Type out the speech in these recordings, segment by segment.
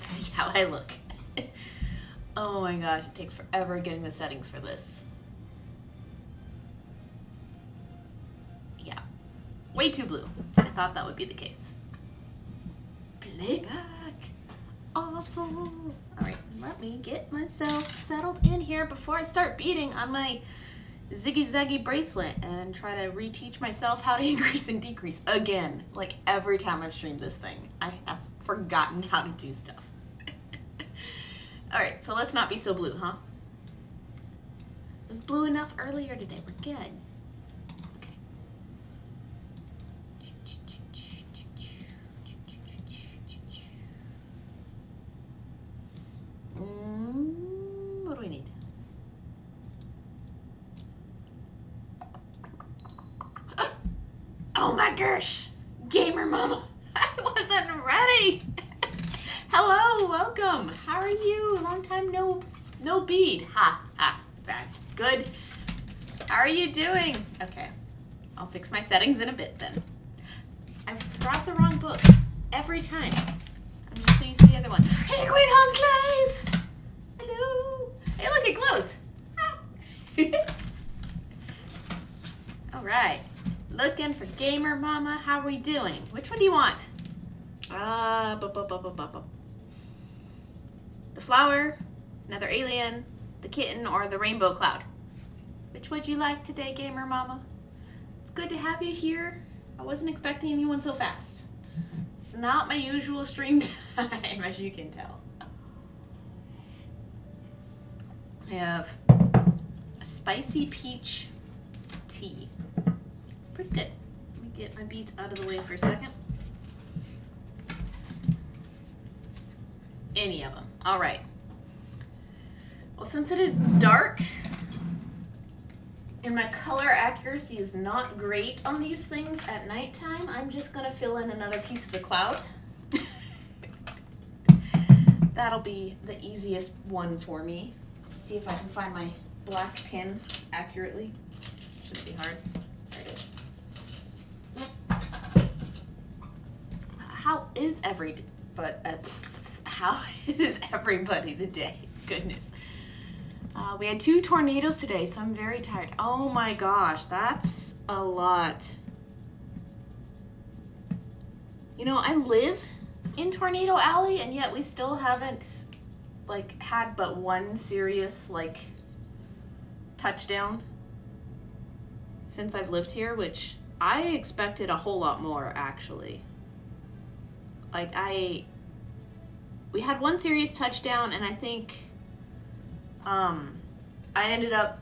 see how I look. Oh my gosh, it takes forever getting the settings for this. Yeah, way too blue. I thought that would be the case. Playback. Awful. Alright, let me get myself settled in here before I start beating on my ziggy-zaggy bracelet and try to reteach myself how to increase and decrease again. Like every time I've streamed this thing, I have forgotten how to do stuff. Alright, so let's not be so blue, huh? It was blue enough earlier today. We're good. Okay. What do we need? Oh my gosh! Gamer mama! I wasn't ready! Hello, welcome. How are you? Long time no bead. Ha, ha. That's good. How are you doing? Okay, I'll fix my settings in a bit then. I brought the wrong book every time. I'm just so used to the other one. Hey, Queen Home Slice! Hello. Hey, look, it glows. All right. Looking for Gamer Mama. How are we doing? Which one do you want? The flower, another alien, the kitten, or the rainbow cloud? Which would you like today, Gamer Mama? It's good to have you here. I wasn't expecting anyone so fast. It's not my usual stream time, as you can tell. I have a spicy peach tea. It's pretty good. Let me get my beads out of the way for a second. Any of them. All right. Well, since it is dark and my color accuracy is not great on these things at nighttime, I'm just going to fill in another piece of the cloud. That'll be the easiest one for me. Let's see if I can find my black pin accurately. Shouldn't be hard. There it is. How is everybody today? Goodness. We had 2 tornadoes today, so I'm very tired. Oh my gosh, that's a lot. You know, I live in Tornado Alley, and yet we still haven't, like, had but one serious, like, touchdown since I've lived here, which I expected a whole lot more, actually. Like, we had one serious touchdown, and I think I ended up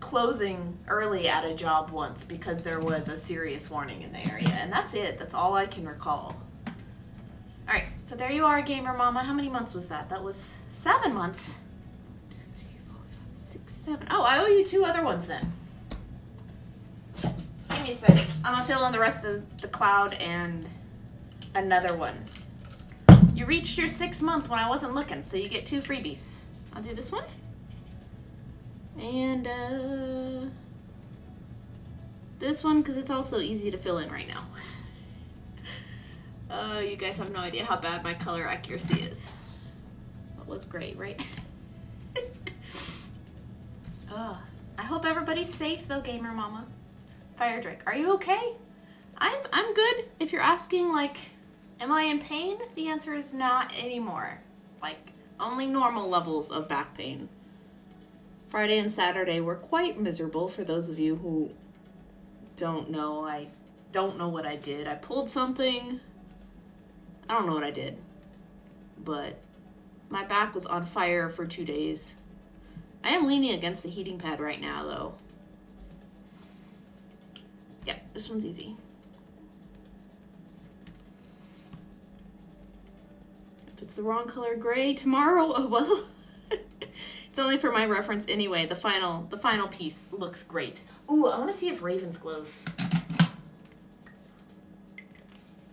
closing early at a job once because there was a serious warning in the area, and that's it. That's all I can recall. All right, so there you are, Gamer Mama. How many months was that? That was 7 months. 2, 3, 4, 5, 6, 7. Oh, I owe you 2 other ones then. Give me a second. I'm gonna fill in the rest of the cloud and another one. You reached your 6th month when I wasn't looking, so you get 2 freebies. I'll do this one. And this one, because it's also easy to fill in right now. You guys have no idea how bad my color accuracy is. That was great, right? I hope everybody's safe though, Gamer Mama. Fire Drake, are you okay? I'm good. If you're asking, like, am I in pain? The answer is not anymore. Like, only normal levels of back pain. Friday and Saturday were quite miserable for those of you who don't know. I don't know what I did. I pulled something. I don't know what I did. But my back was on fire for 2 days. I am leaning against the heating pad right now, though. Yep, this one's easy. If it's the wrong color gray tomorrow, oh well. It's only for my reference anyway. The final piece looks great. Ooh, I want to see if Ravens glows.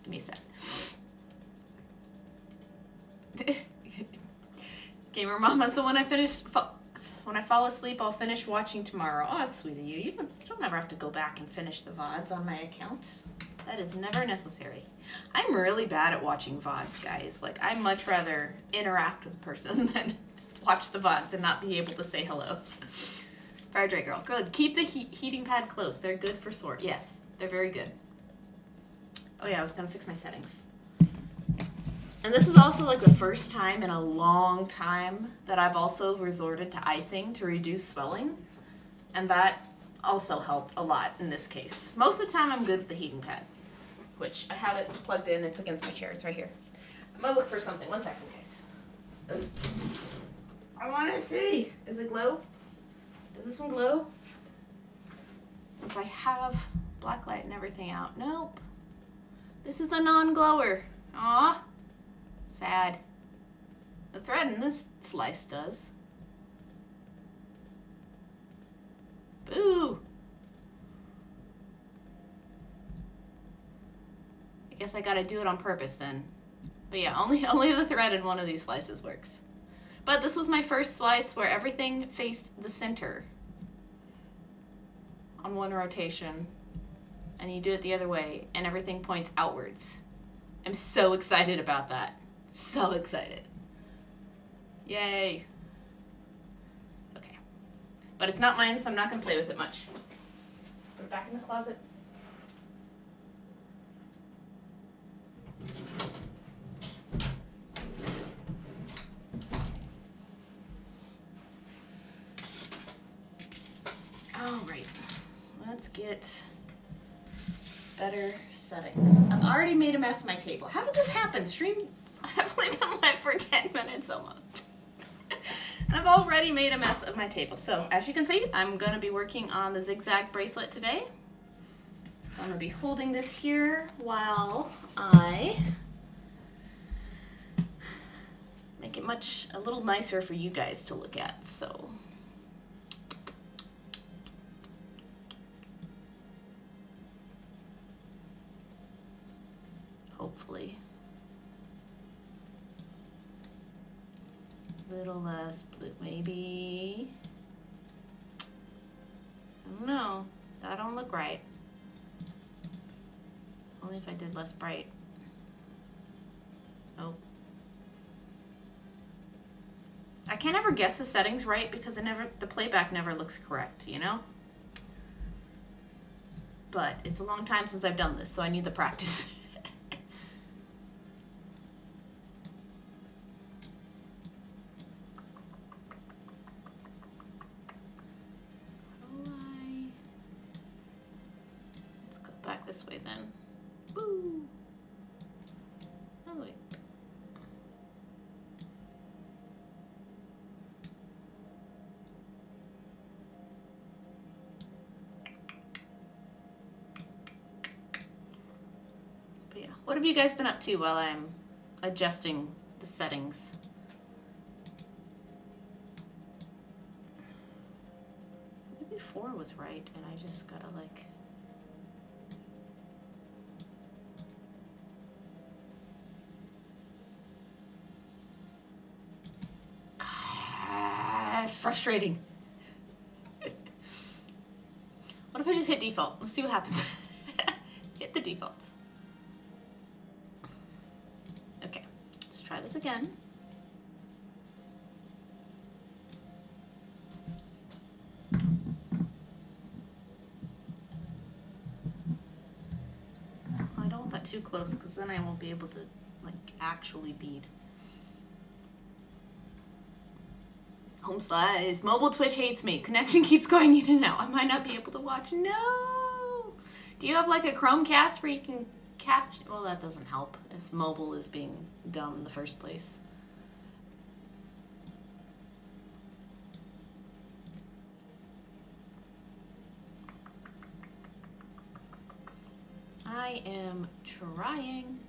Give me a sec. Gamer Mama, so when I fall asleep, I'll finish watching tomorrow. Oh, that's sweet of you. You don't ever have to go back and finish the VODs on my account. That is never necessary. I'm really bad at watching VODs, guys. Like, I'd much rather interact with a person than watch the VODs and not be able to say hello. Fire Dry Girl. Good. Keep the heating pad close. They're good for sore. Yes, they're very good. Oh yeah, I was going to fix my settings. And this is also like the first time in a long time that I've also resorted to icing to reduce swelling. And that also helped a lot in this case. Most of the time I'm good with the heating pad, which I have it plugged in. It's against my chair. It's right here. I'm going to look for something. 1 second, guys. I want to see. Does it glow? Does this one glow? Since I have black light and everything out. Nope. This is a non-glower. Aw. Sad. The thread in this slice does. Boo! I guess I gotta do it on purpose then. But yeah, only the thread in one of these slices works. But this was my first slice where everything faced the center on one rotation. And you do it the other way and everything points outwards. I'm so excited about that. So excited. Yay. Okay. But it's not mine, so I'm not going to play with it much. Put it back in the closet. All right. Let's get better settings. I've already made a mess of my table. How did this happen? I've only been live for 10 minutes almost. And I've already made a mess of my table. So as you can see, I'm going to be working on the zigzag bracelet today. So I'm going to be holding this here while I make it a little nicer for you guys to look at. So hopefully a little less blue, maybe. I don't know. That don't look right. Only if I did less bright. Oh. I can't ever guess the settings right because the playback never looks correct, you know? But it's a long time since I've done this, so I need the practice. Let's go back this way then. Woo! Oh, wait. But yeah, what have you guys been up to while I'm adjusting the settings? Maybe 4 was right, and I just gotta like... It's frustrating. What if I just hit default? Let's see what happens. Hit the defaults. Okay, let's try this again. I don't want that too close because then I won't be able to like actually bead. Home slice. Mobile Twitch hates me. Connection keeps going in and out. I might not be able to watch. No! Do you have like a Chromecast where you can cast? Well, that doesn't help if mobile is being dumb in the first place. I am trying.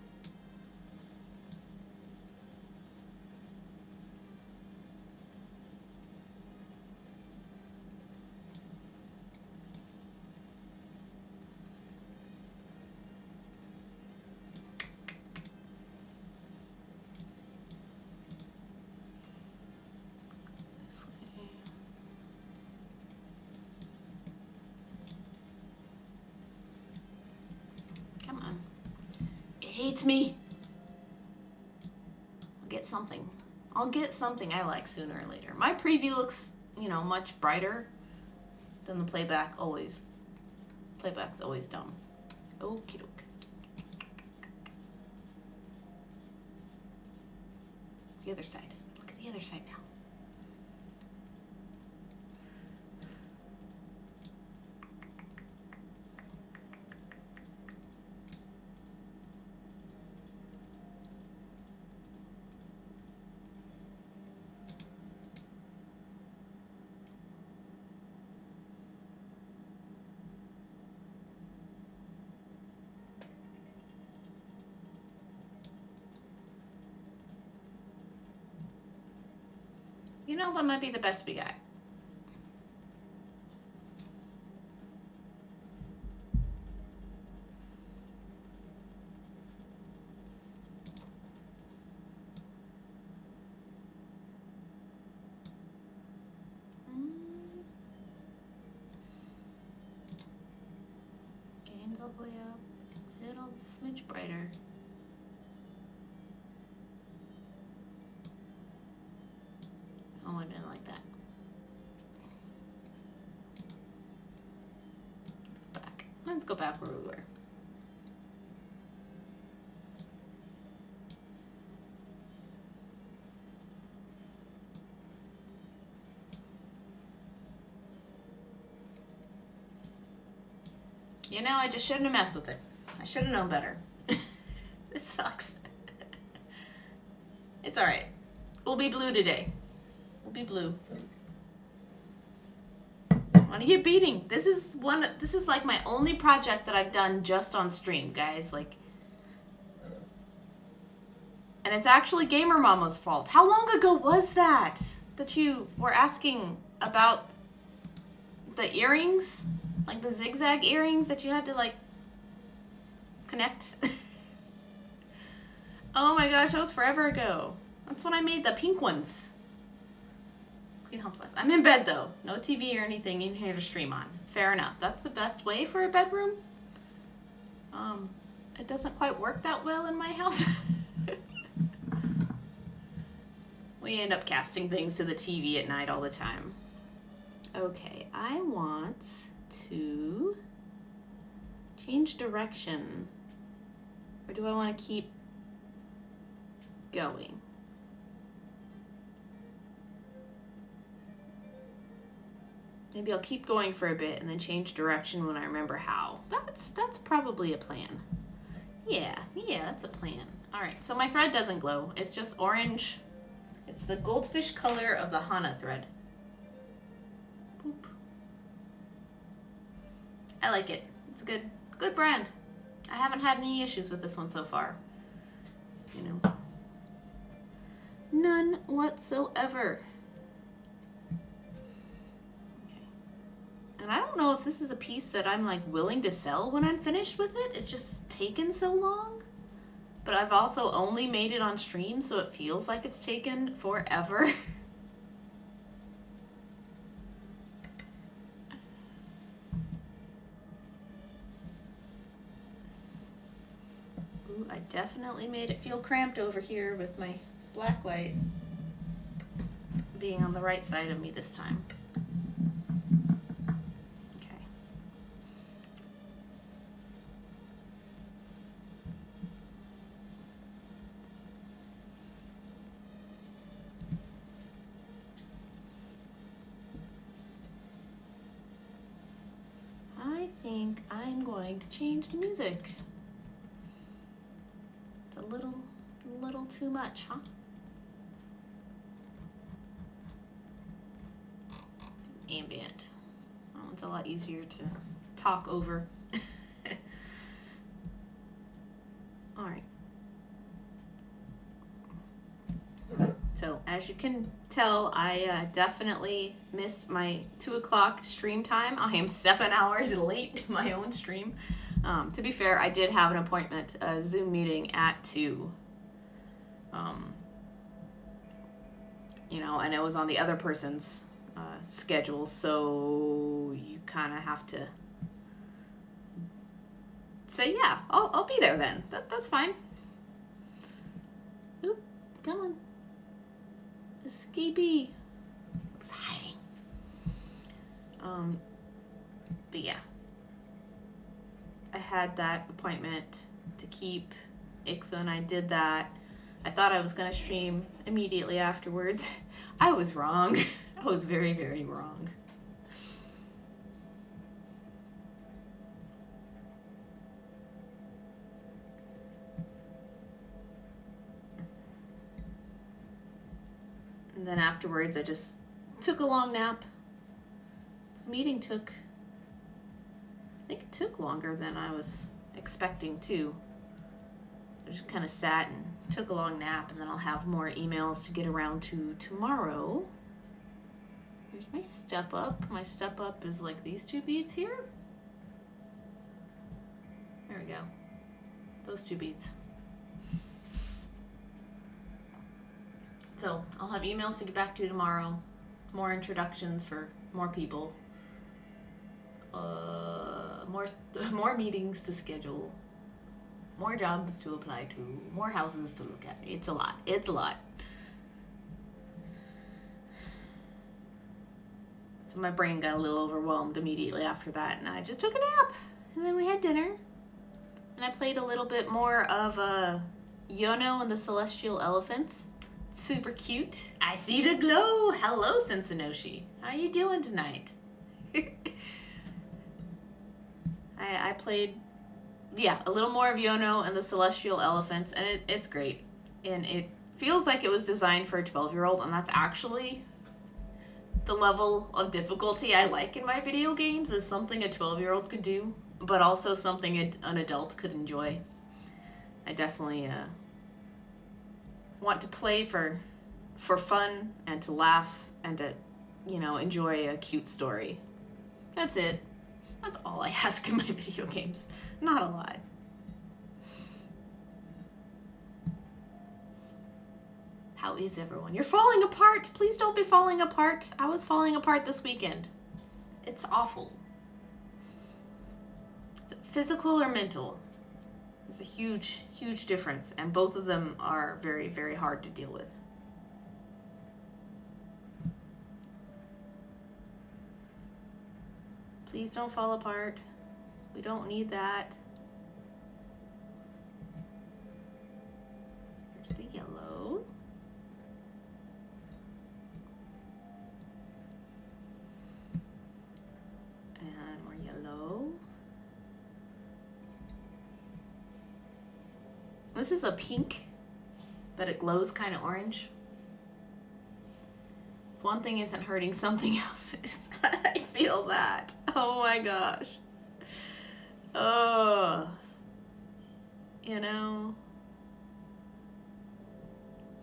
Come on. hates me. I'll get something. I'll get something I like sooner or later. My preview looks, you know, much brighter than the playback always. Playback's always dumb. Okie doke. It's the other side. Look at the other side now. You know, that might be the best we got. Gains all the way up. Little smidge brighter. Oh, I didn't like that. Back. Let's go back where we were. You know, I just shouldn't have messed with it. I should have known better. This sucks. It's alright. We'll be blue today. We'll be blue. I want to get beating. This is like my only project that I've done just on stream, guys. Like, and it's actually Gamer Mama's fault. How long ago was that you were asking about the earrings? Like the zigzag earrings that you had to like connect? Oh my gosh, that was forever ago. That's when I made the pink ones. Queen Home Slice. I'm in bed though. No TV or anything in here to stream on. Fair enough. That's the best way for a bedroom. It doesn't quite work that well in my house. We end up casting things to the TV at night all the time. Okay, I want to change direction. Or do I want to keep going? Maybe I'll keep going for a bit and then change direction when I remember how. That's probably a plan. Yeah, that's a plan. All right, so my thread doesn't glow. It's just orange. It's the goldfish color of the Hana thread. Boop. I like it. It's a good brand. I haven't had any issues with this one so far. You know, none whatsoever. Okay. And I don't know if this is a piece that I'm like willing to sell when I'm finished with it. It's just taken so long. But I've also only made it on stream, so it feels like it's taken forever. Ooh, I definitely made it feel cramped over here with my black light being on the right side of me this time. Okay. I think I'm going to change the music. It's a little too much, huh? Ambient. Oh, it's a lot easier to talk over. All right. So as you can tell, I definitely missed my 2 o'clock stream time. I am 7 hours late to my own stream. To be fair, I did have an appointment, a Zoom meeting at 2. You know, and it was on the other person's schedule, so you kind of have to say, yeah, I'll be there then. That's fine. Come on. Escapee. It was hiding. But yeah. I had that appointment to keep. Ixo and I did that. I thought I was going to stream immediately afterwards. I was wrong. I was very, very wrong. And then afterwards, I just took a long nap. This meeting I think it took longer than I was expecting to. I just kind of sat and took a long nap, and then I'll have more emails to get around to tomorrow. Here's my step up. My step up is like these 2 beads here. There we go. Those 2 beads. So I'll have emails to get back to tomorrow. More introductions for more people. More meetings to schedule. More jobs to apply to. More houses to look at. It's a lot. It's a lot. So my brain got a little overwhelmed immediately after that, and I just took a nap. And then we had dinner. And I played a little bit more of Yono and the Celestial Elephants. Super cute. I see the glow. Hello, Cincinnati. How are you doing tonight? I played, a little more of Yono and the Celestial Elephants, and it's great. And it feels like it was designed for a 12-year-old, and that's actually the level of difficulty I like in my video games, is something a 12-year-old could do, but also something an adult could enjoy. I definitely want to play for fun and to laugh and to, enjoy a cute story. That's it. That's all I ask in my video games. Not a lot. How is everyone? You're falling apart. Please don't be falling apart. I was falling apart this weekend. It's awful. Is it physical or mental? There's a huge, huge difference, and both of them are very, very hard to deal with. Please don't fall apart. We don't need that. Here's the yellow. And more yellow. This is a pink, but it glows kind of orange. If one thing isn't hurting, something else is. I feel that. Oh my gosh. Oh.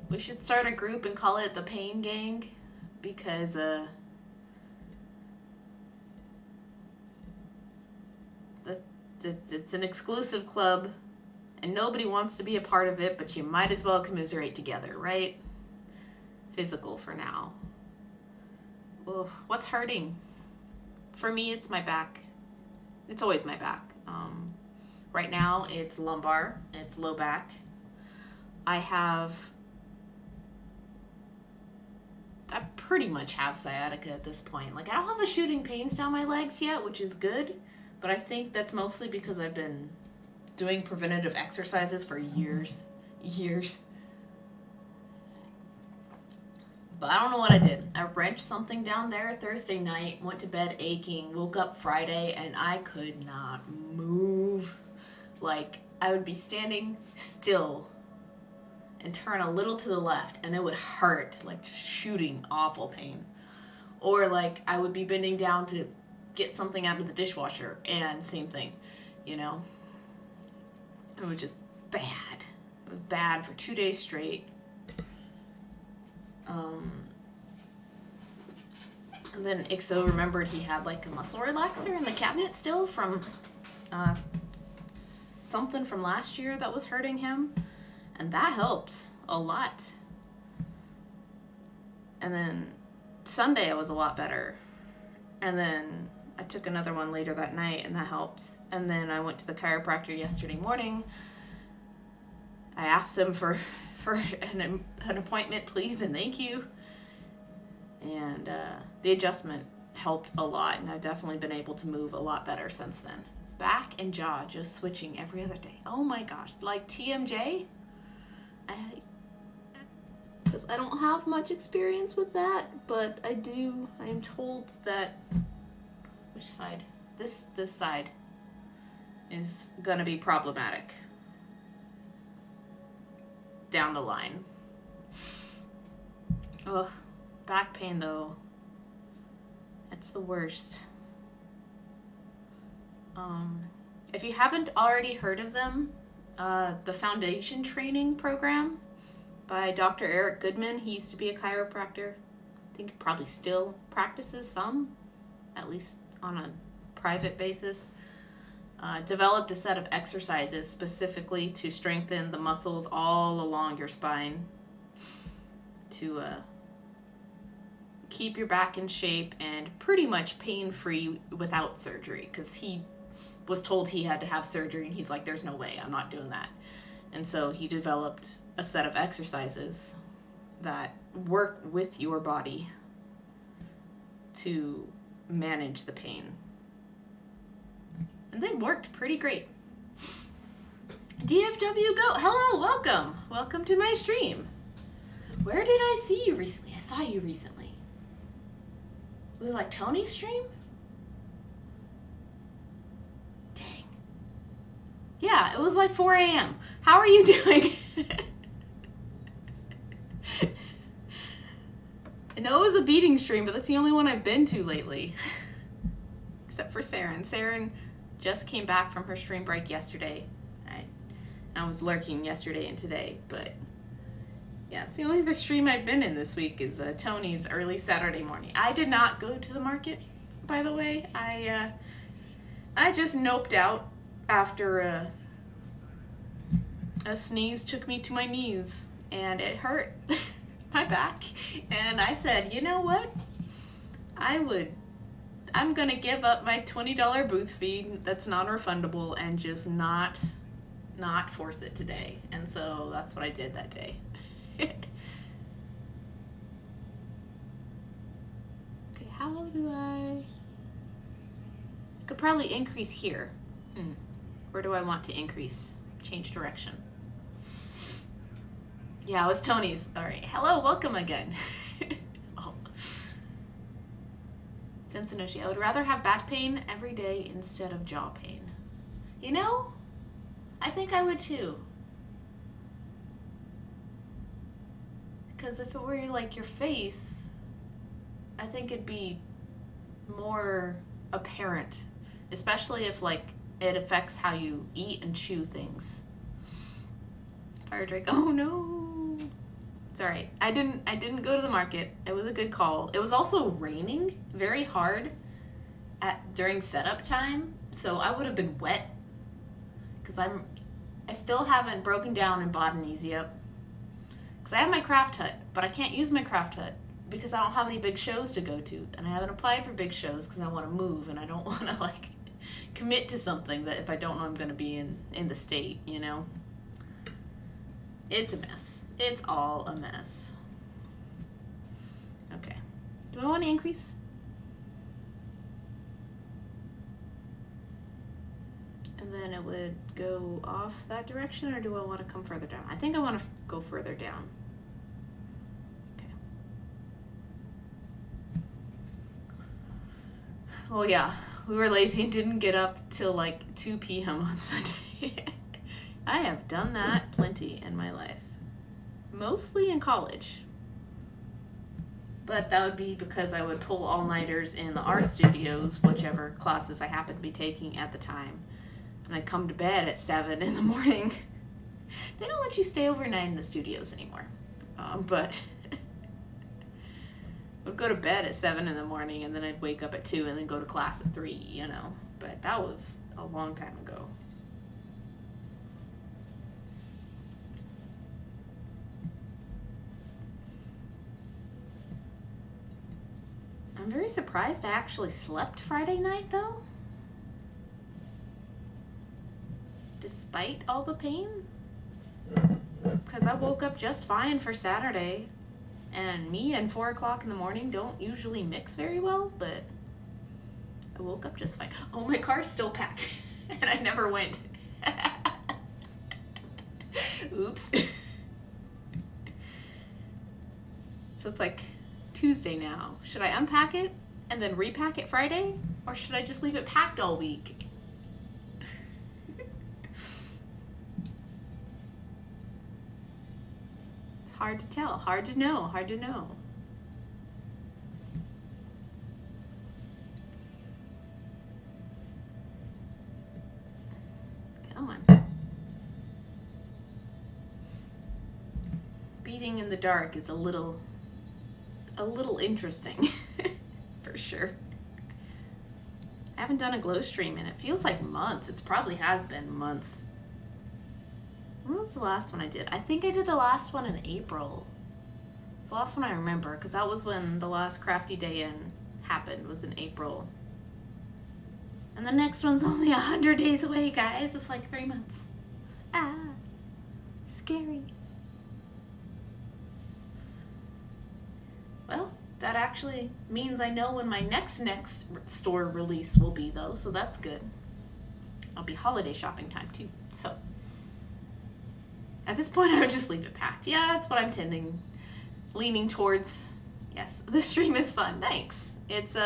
We should start a group and call it the Pain Gang, because it's an exclusive club and nobody wants to be a part of it, but you might as well commiserate together, right? Physical for now. Oof. What's hurting? For me, it's my back. It's always my back. Right now, it's lumbar. It's low back. I pretty much have sciatica at this point. Like, I don't have the shooting pains down my legs yet, which is good. But I think that's mostly because I've been doing preventative exercises for years. But I don't know what I did. I wrenched something down there Thursday night, went to bed aching, woke up Friday, and I could not move. Like, I would be standing still and turn a little to the left, and it would hurt, like just shooting awful pain. Or like I would be bending down to get something out of the dishwasher, and same thing, It was just bad. It was bad for 2 days straight. And then Ixo remembered he had like a muscle relaxer in the cabinet still from something from last year that was hurting him. And that helps a lot. And then Sunday I was a lot better. And then I took another one later that night, and that helped. And then I went to the chiropractor yesterday morning. I asked them for for an appointment, please and thank you. And the adjustment helped a lot, and I've definitely been able to move a lot better since then. Back and jaw just switching every other day. Oh my gosh, like TMJ? Because I don't have much experience with that, but I do. I am told that, which side? This side is gonna be problematic down the line. Ugh, back pain though. That's the worst. If you haven't already heard of them, the Foundation Training Program by Dr. Eric Goodman. He used to be a chiropractor. I think he probably still practices some, at least on a private basis. Developed a set of exercises specifically to strengthen the muscles all along your spine to keep your back in shape and pretty much pain-free without surgery, because he was told he had to have surgery and he's like, there's no way, I'm not doing that. And so he developed a set of exercises that work with your body to manage the pain. And they worked pretty great. DFW Go, hello, welcome. Welcome to my stream. Where did I see you recently? I saw you recently. Was it like Tony's stream? Dang. Yeah, it was like 4 a.m. How are you doing? I know it was a beating stream, but that's the only one I've been to lately. Except for Saren. Saren just came back from her stream break yesterday. I was lurking yesterday and today, but yeah, it's the only other stream I've been in this week is Tony's early Saturday morning. I did not go to the market, by the way. I just noped out after a sneeze took me to my knees, and it hurt my back. And I said, you know what? I'm gonna give up my $20 booth fee that's non-refundable and just not force it today. And so that's what I did that day. Okay, how do I could probably increase here. Where do I want to increase? Change direction. Yeah, it was Tony's. All right. Hello, welcome again. Oh. Sensinoshi, I would rather have back pain every day instead of jaw pain. You know, I think I would too. Because if it were like your face, I think it'd be more apparent, especially if like it affects how you eat and chew things. Fire Drake, oh no. It's all right. I didn't go to the market. It was a good call. It was also raining very hard during setup time, so I would have been wet. Because I still haven't broken down and bought an easy up. Because I have my craft hut, but I can't use my craft hut because I don't have any big shows to go to, and I haven't applied for big shows because I want to move and I don't want to like commit to something that if I don't know I'm going to be in the state, you know. It's a mess. It's all a mess. Okay. Do I want to increase? And then it would go off that direction, or do I want to come further down? I think I want to go further down. Okay. Well, yeah, we were lazy and didn't get up till like 2 p.m. on Sunday. I have done that plenty in my life. Mostly in college. But that would be because I would pull all-nighters in the art studios, whichever classes I happened to be taking at the time. And I'd come to bed at 7 in the morning. They don't let you stay overnight in the studios anymore. But I'd go to bed at 7 in the morning, and then I'd wake up at 2 and then go to class at 3, you know. But that was a long time ago. I'm very surprised I actually slept Friday night, though. Despite all the pain. because I woke up just fine for Saturday. And me and 4 o'clock in the morning don't usually mix very well, but I woke up just fine. Oh, my car's still packed, and I never went. Oops. So it's like Tuesday now. Should I unpack it and then repack it Friday? Or should I just leave it packed all week? It's hard to tell. Hard to know. Hard to know. Come on. Beating in the dark is a little interesting. For sure. I haven't done a glow stream and it feels like months. It probably has been months. When was the last one I did? I think I did the last one in April. It's the last one I remember because that was when the last Crafty Day In happened, was in April. And the next one's only 100 days away, guys. It's like 3 months. Ah, scary. Well, that actually means I know when my next store release will be, though, so that's good. I'll be holiday shopping time, too. So, at this point, I would just leave it packed. Yeah, that's what I'm leaning towards. Yes, the stream is fun. Thanks. It's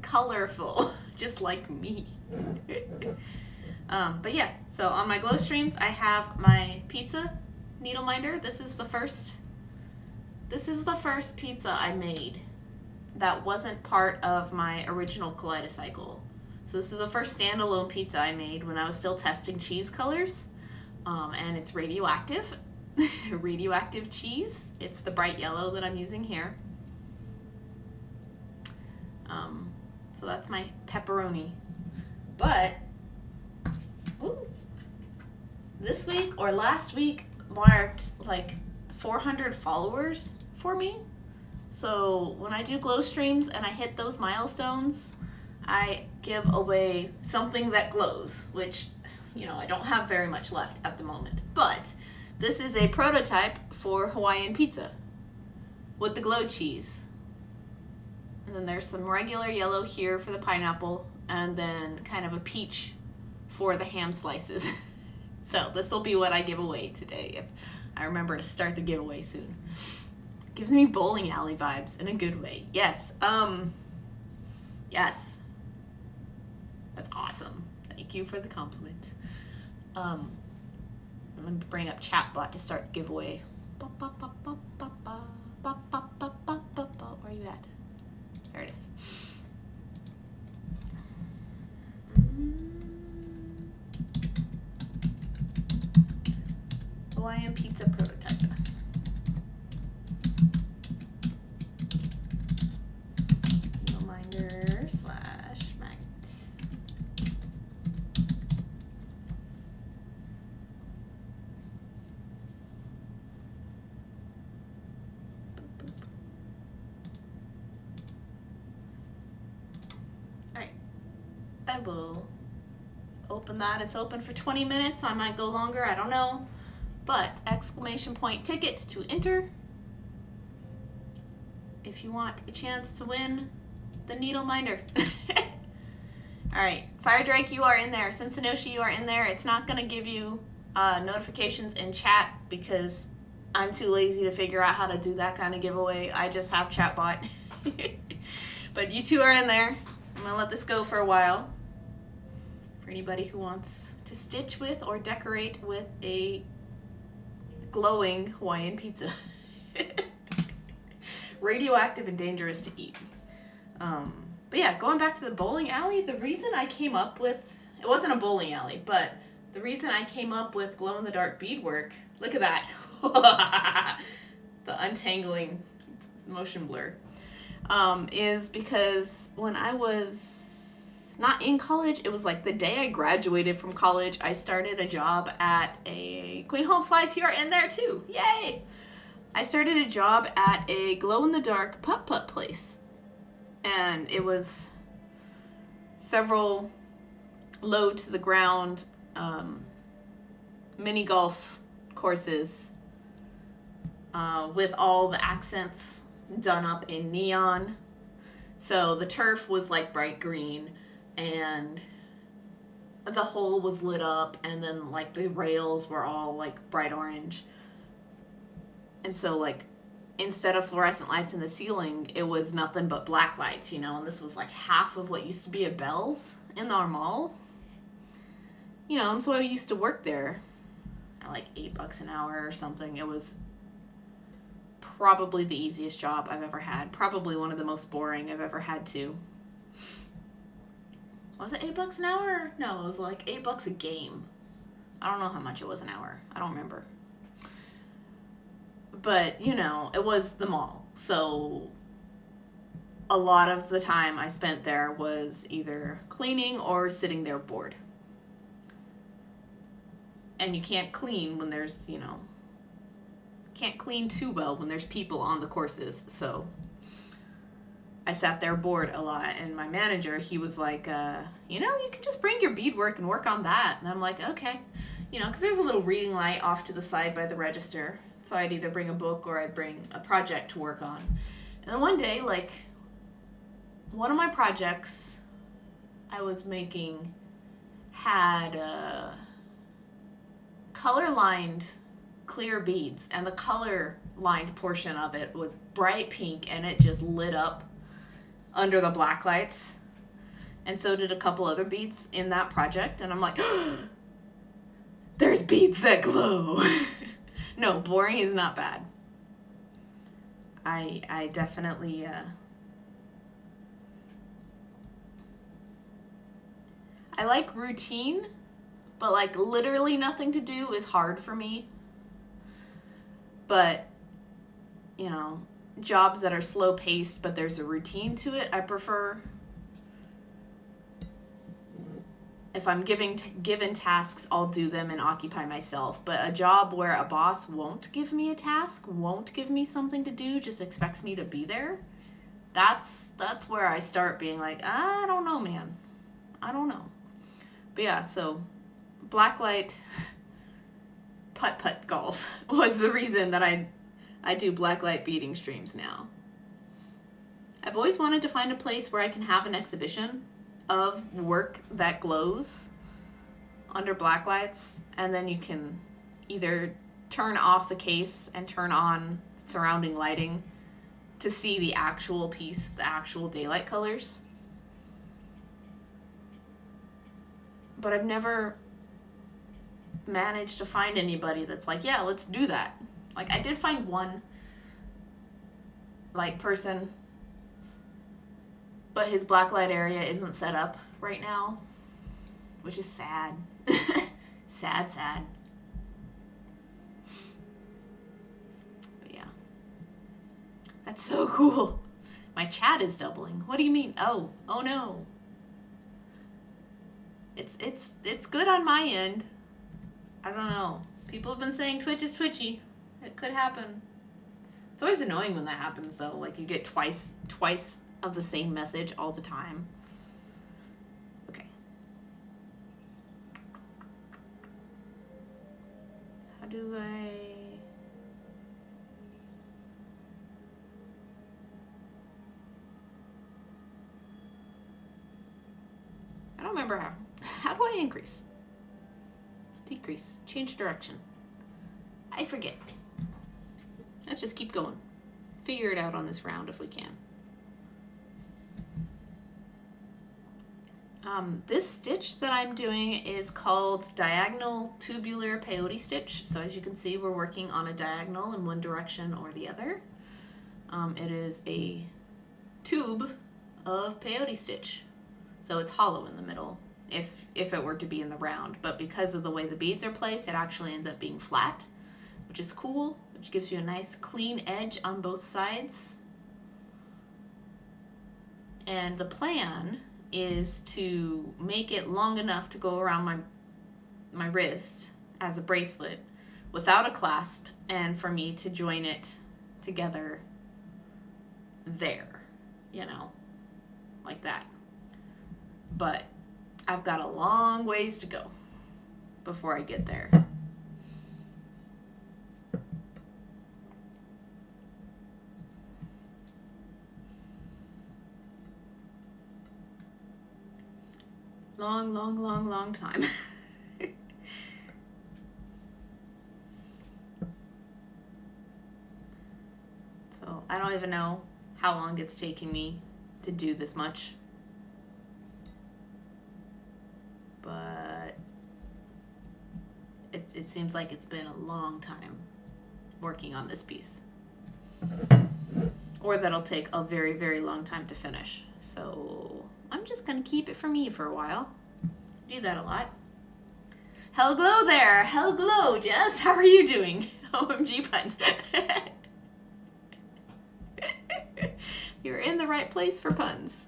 colorful, just like me. But yeah, so on my glow streams, I have my pizza needle minder. This is the first pizza I made that wasn't part of my original Kaleidocycle. So this is the first standalone pizza I made when I was still testing cheese colors. And it's radioactive. Radioactive cheese. It's the bright yellow that I'm using here. So that's my pepperoni. But this week or last week marked like 400 followers for me. So when I do glow streams and I hit those milestones, I give away something that glows, which, I don't have very much left at the moment. But this is a prototype for Hawaiian pizza with the glow cheese. And then there's some regular yellow here for the pineapple, and then kind of a peach for the ham slices. So this will be what I give away today, if I remember to start the giveaway soon. Gives me bowling alley vibes in a good way. Yes. Yes. That's awesome. Thank you for the compliment. I'm going to bring up Chatbot to start the giveaway. Where are you at? There it is. Hawaiian pizza prototype. Needleminder / magnet. Alright. I will open that. It's open for 20 minutes. I might go longer. I don't know. But ! ticket to enter if you want a chance to win the needle minder. Alright, Fire Drake, you are in there. Cincinnati, you are in there. It's not going to give you notifications in chat because I'm too lazy to figure out how to do that kind of giveaway. I just have Chatbot. But you two are in there. I'm going to let this go for a while. For anybody who wants to stitch with or decorate with a glowing Hawaiian pizza. Radioactive and dangerous to eat. But yeah, going back to the bowling alley, the reason I came up with, it wasn't a bowling alley, but the reason I came up with glow-in-the-dark beadwork, look at that. The untangling motion blur, is because when I was not in college, it was like the day I graduated from college, I started a job at a Queen Home Slice. You're in there too. Yay! I started a job at a glow-in-the-dark putt-putt place. And it was several low to the ground mini golf courses with all the accents done up in neon. So the turf was like bright green, and the hole was lit up, and then like the rails were all like bright orange. And so like instead of fluorescent lights in the ceiling, it was nothing but black lights, you know, and this was like half of what used to be at Bell's in our mall. You know, and so I used to work there at like $8 an hour or something. It was probably the easiest job I've ever had. Probably one of the most boring I've ever had to. Was it $8 an hour? No, it was like $8 a game. I don't know how much it was an hour. I don't remember. But, you know, it was the mall. So a lot of the time I spent there was either cleaning or sitting there bored. And you can't clean when there's, you know, can't clean too well when there's people on the courses. So I sat there bored a lot. And my manager, he was like, you know, you can just bring your beadwork and work on that. And I'm like, okay. You know, because there's a little reading light off to the side by the register. So I'd either bring a book or I'd bring a project to work on. And then one day, like, one of my projects I was making had color-lined clear beads. And the color-lined portion of it was bright pink, and it just lit up under the black lights. And so did a couple other beads in that project. And I'm like, there's beads that glow. No, boring is not bad. I definitely, I like routine, but like literally nothing to do is hard for me. But, you know, jobs that are slow paced, but there's a routine to it, I prefer. If I'm given tasks, I'll do them and occupy myself. But a job where a boss won't give me a task, won't give me something to do, just expects me to be there, that's where I start being like, I don't know, man. I don't know. But yeah, so blacklight putt-putt golf was the reason that I do blacklight beading streams now. I've always wanted to find a place where I can have an exhibition of work that glows under black lights, and then you can either turn off the case and turn on surrounding lighting to see the actual piece, the actual daylight colors. But I've never managed to find anybody that's like, yeah, let's do that. Like, I did find one like person, but his blacklight area isn't set up right now, which is sad. Sad. But yeah. That's so cool. My chat is doubling. What do you mean? Oh no. It's good on my end. I don't know. People have been saying Twitch is twitchy. It could happen. It's always annoying when that happens though. Like you get twice of the same message all the time. Okay. How do I don't remember how. How do I increase? Decrease. Change direction. I forget. Let's just keep going. Figure it out on this round if we can. This stitch that I'm doing is called Diagonal Tubular Peyote Stitch. So as you can see, we're working on a diagonal in one direction or the other. It is a tube of peyote stitch. So it's hollow in the middle if it were to be in the round. But because of the way the beads are placed, it actually ends up being flat, which is cool, which gives you a nice clean edge on both sides. And the plan is to make it long enough to go around my wrist as a bracelet without a clasp, and for me to join it together there, you know, like that. But I've got a long ways to go before I get there. Long, long, long, long time. So I don't even know how long it's taking me to do this much. But it seems like it's been a long time working on this piece. Or that'll take a very, very long time to finish. So I'm just going to keep it for me for a while. Do that a lot. Hello there. Hello, Jess. How are you doing? OMG puns. You're in the right place for puns.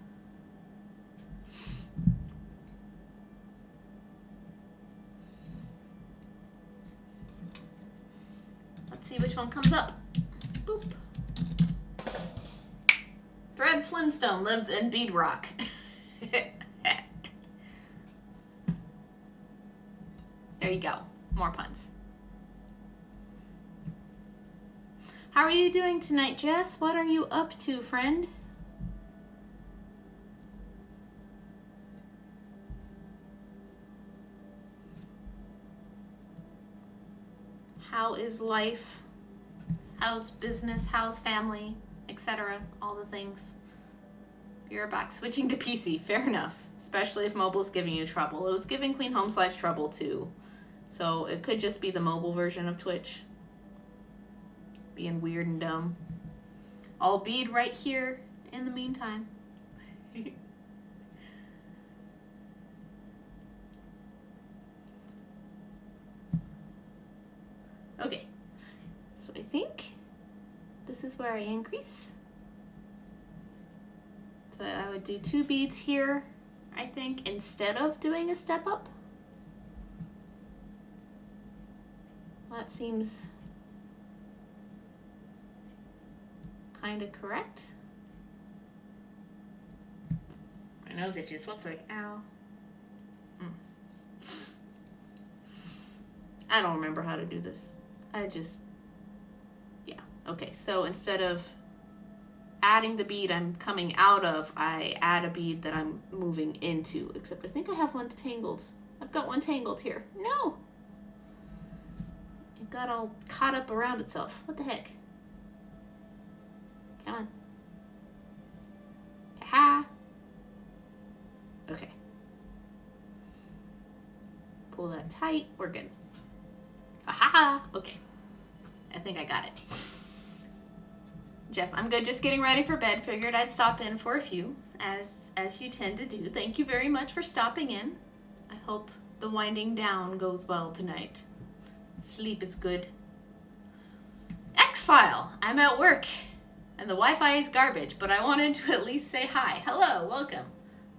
Let's see which one comes up. Boop. Thread Flintstone lives in Beadrock. There you go. More puns. How are you doing tonight, Jess? What are you up to, friend? How is life? How's business? How's family? Etc. All the things. You're back switching to PC. Fair enough. Especially if mobile's giving you trouble. It was giving Queen Home Slice trouble too. So it could just be the mobile version of Twitch. Being weird and dumb. I'll bead right here in the meantime. Okay. So I think this is where I increase. So I would do 2 beads here, I think, instead of doing a step up. That seems kind of correct. My nose itches. What's like, ow. I don't remember how to do this. Yeah. Okay, so instead of adding the bead I'm coming out of, I add a bead that I'm moving into. Except I think I have one tangled. I've got one tangled here. No! It got all caught up around itself. What the heck? Come on. Ha! Okay. Pull that tight. We're good. Aha! Okay. I think I got it. Jess, I'm good. Just getting ready for bed. Figured I'd stop in for a few, as you tend to do. Thank you very much for stopping in. I hope the winding down goes well tonight. Sleep is good. X-File! I'm at work, and the Wi-Fi is garbage, but I wanted to at least say hi. Hello, welcome.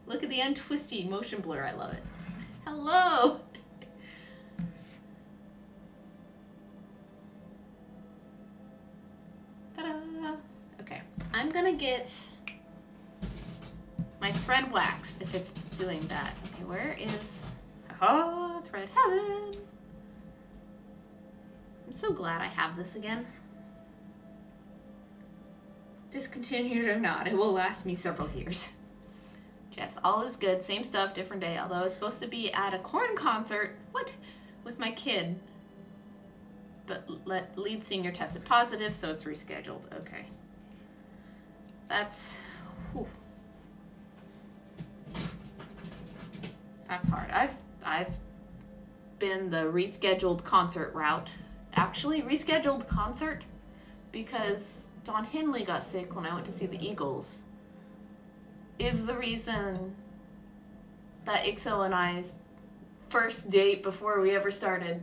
Look at the untwisty motion blur. I love it. Hello! Ta-da! Okay, I'm gonna get my thread wax if it's doing that. Okay, where is... Oh, thread heaven! I'm so glad I have this again. Discontinued or not, it will last me several years. Jess, all is good. Same stuff, different day. Although I was supposed to be at a corn concert. What? With my kid. But lead singer tested positive, so it's rescheduled. Okay. That's... Whew. That's hard. I've been the rescheduled concert route. Actually, rescheduled concert because Don Henley got sick when I went to see the Eagles is the reason that Ixo and I's first date before we ever started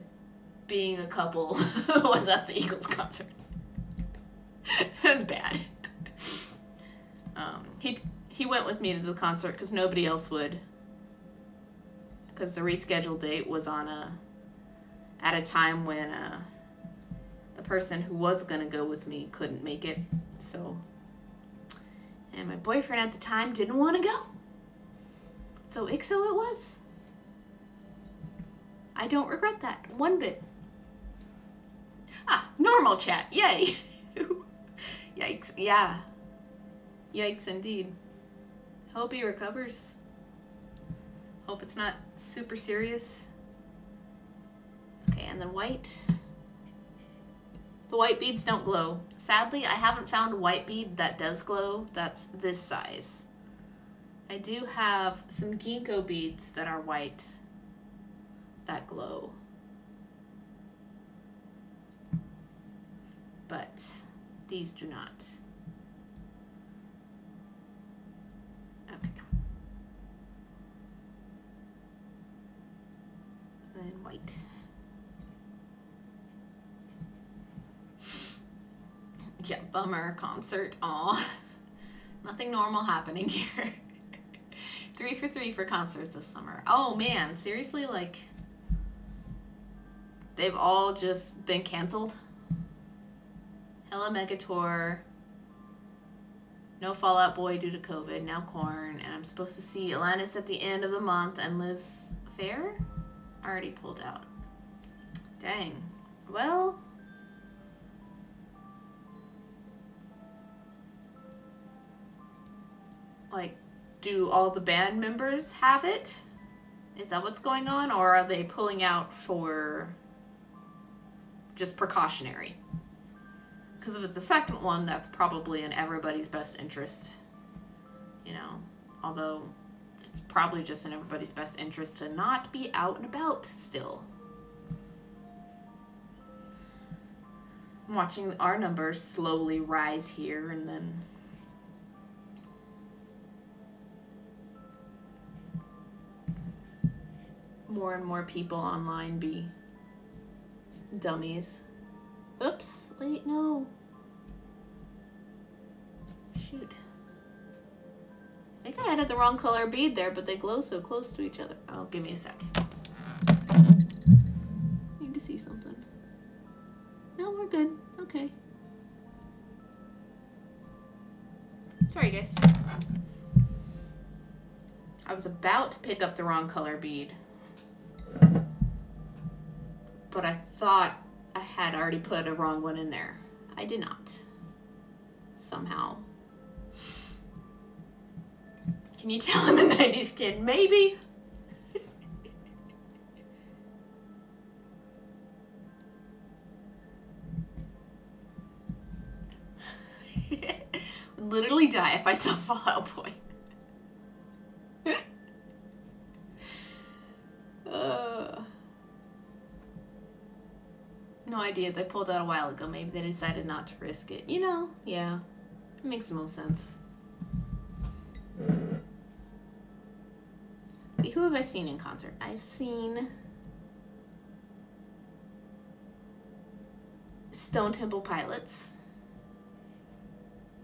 being a couple was at the Eagles concert. It was bad. He went with me to the concert because nobody else would. Because the rescheduled date was on at a time when the person who was gonna go with me couldn't make it. So, and my boyfriend at the time didn't want to go. So Ixo it was. I don't regret that one bit. Ah, normal chat. Yay. Yikes. Yeah. Yikes indeed. Hope he recovers. hope it's not super serious. Okay, and then white. The white beads don't glow. Sadly, I haven't found a white bead that does glow. That's this size. I do have some ginkgo beads that are white that glow. But these do not. Okay. And then white. Yeah, bummer concert. Aw. Nothing normal happening here. 3 for 3 for concerts this summer. Oh man, seriously, like, they've all just been canceled. Hella Mega Tour. No Fall Out Boy due to COVID. Now Korn. And I'm supposed to see Alanis at the end of the month and Liz Phair already pulled out. Dang. Well, like, do all the band members have it? Is that what's going on? Or are they pulling out for just precautionary? Because if it's a second one, that's probably in everybody's best interest. You know, although it's probably just in everybody's best interest to not be out and about still. I'm watching our numbers slowly rise here and then more and more people online be dummies. Oops, wait, no. Shoot. I think I added the wrong color bead there, but they glow so close to each other. Oh, give me a sec. Need to see something. No, we're good. Okay. Sorry, guys. I was about to pick up the wrong color bead, but I thought I had already put a wrong one in there. I did not. Somehow. Can you tell I'm a 90s kid? Maybe. Would literally die if I saw Fall Out Boy. No idea. They pulled out a while ago. Maybe they decided not to risk it. You know, yeah. It makes the most sense. See, who have I seen in concert? I've seen Stone Temple Pilots,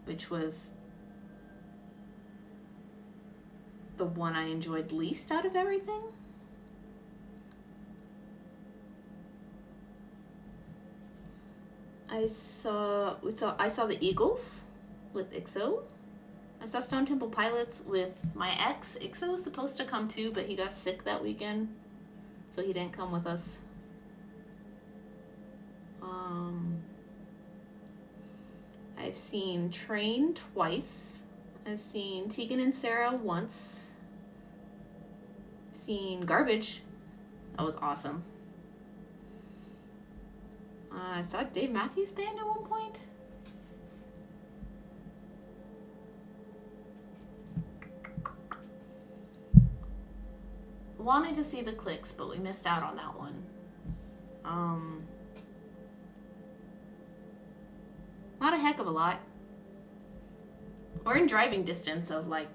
which was the one I enjoyed least out of everything. I saw the Eagles with EXO. I saw Stone Temple Pilots with my ex. EXO was supposed to come too, but he got sick that weekend, so he didn't come with us. I've seen Train twice. I've seen Tegan and Sarah once. I've seen Garbage. That was awesome. I saw Dave Matthews Band at one point. Wanted to see the Clicks, but we missed out on that one. Not a heck of a lot. We're in driving distance of like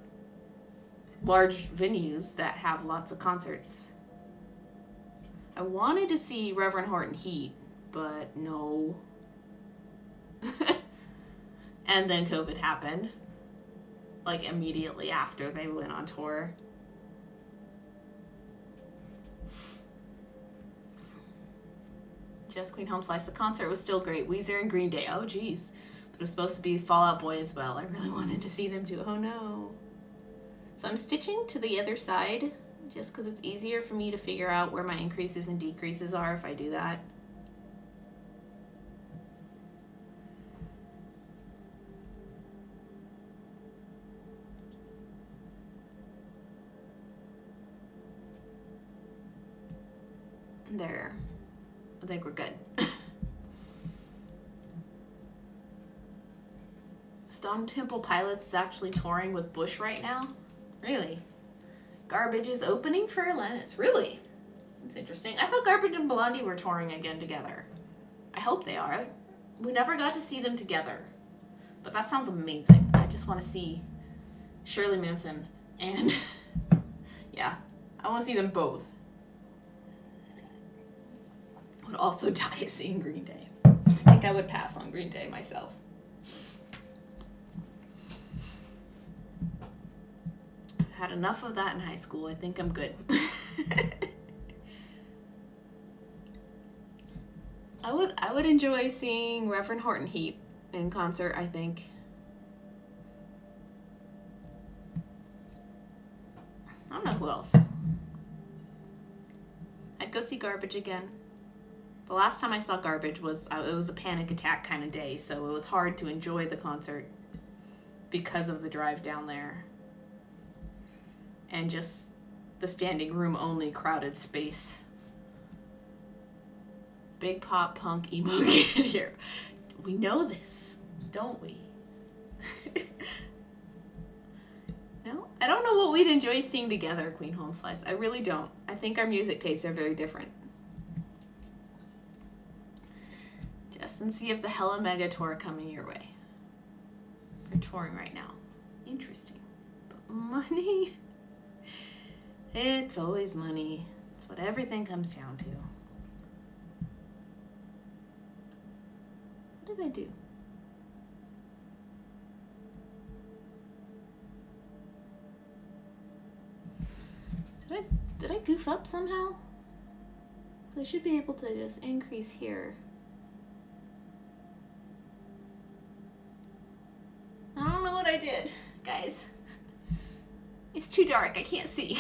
large venues that have lots of concerts. I wanted to see Reverend Horton Heat, but no. And then COVID happened, like immediately after they went on tour. Just Queen Home Slice. The concert was still great. Weezer and Green Day. Oh, geez. But it was supposed to be Fall Out Boy as well. I really wanted to see them too. Oh, no. So I'm stitching to the other side just because it's easier for me to figure out where my increases and decreases are if I do that. there. I think we're good. Stone Temple Pilots is actually touring with Bush right now. Really? Garbage is opening for Lennox. Really? That's interesting. I thought Garbage and Blondie were touring again together. I hope they are. We never got to see them together. But that sounds amazing. I just want to see Shirley Manson and yeah, I want to see them both. I would also die seeing Green Day. I think I would pass on Green Day myself. Had enough of that in high school. I think I'm good. I would enjoy seeing Reverend Horton Heat in concert, I think. I don't know who else. I'd go see Garbage again. The last time I saw Garbage was it was a panic attack kind of day, so it was hard to enjoy the concert because of the drive down there. And just the standing room only crowded space. Big pop punk emo kid here. We know this, don't we? No? I don't know what we'd enjoy seeing together, Queen Home Slice. I really don't. I think our music tastes are very different. Just and see if the Hella Mega Tour coming your way. They're touring right now. Interesting. But money... It's always money. It's what everything comes down to. What did I do? Did I goof up somehow? So I should be able to just increase here. I don't know what I did, guys. It's too dark. I can't see.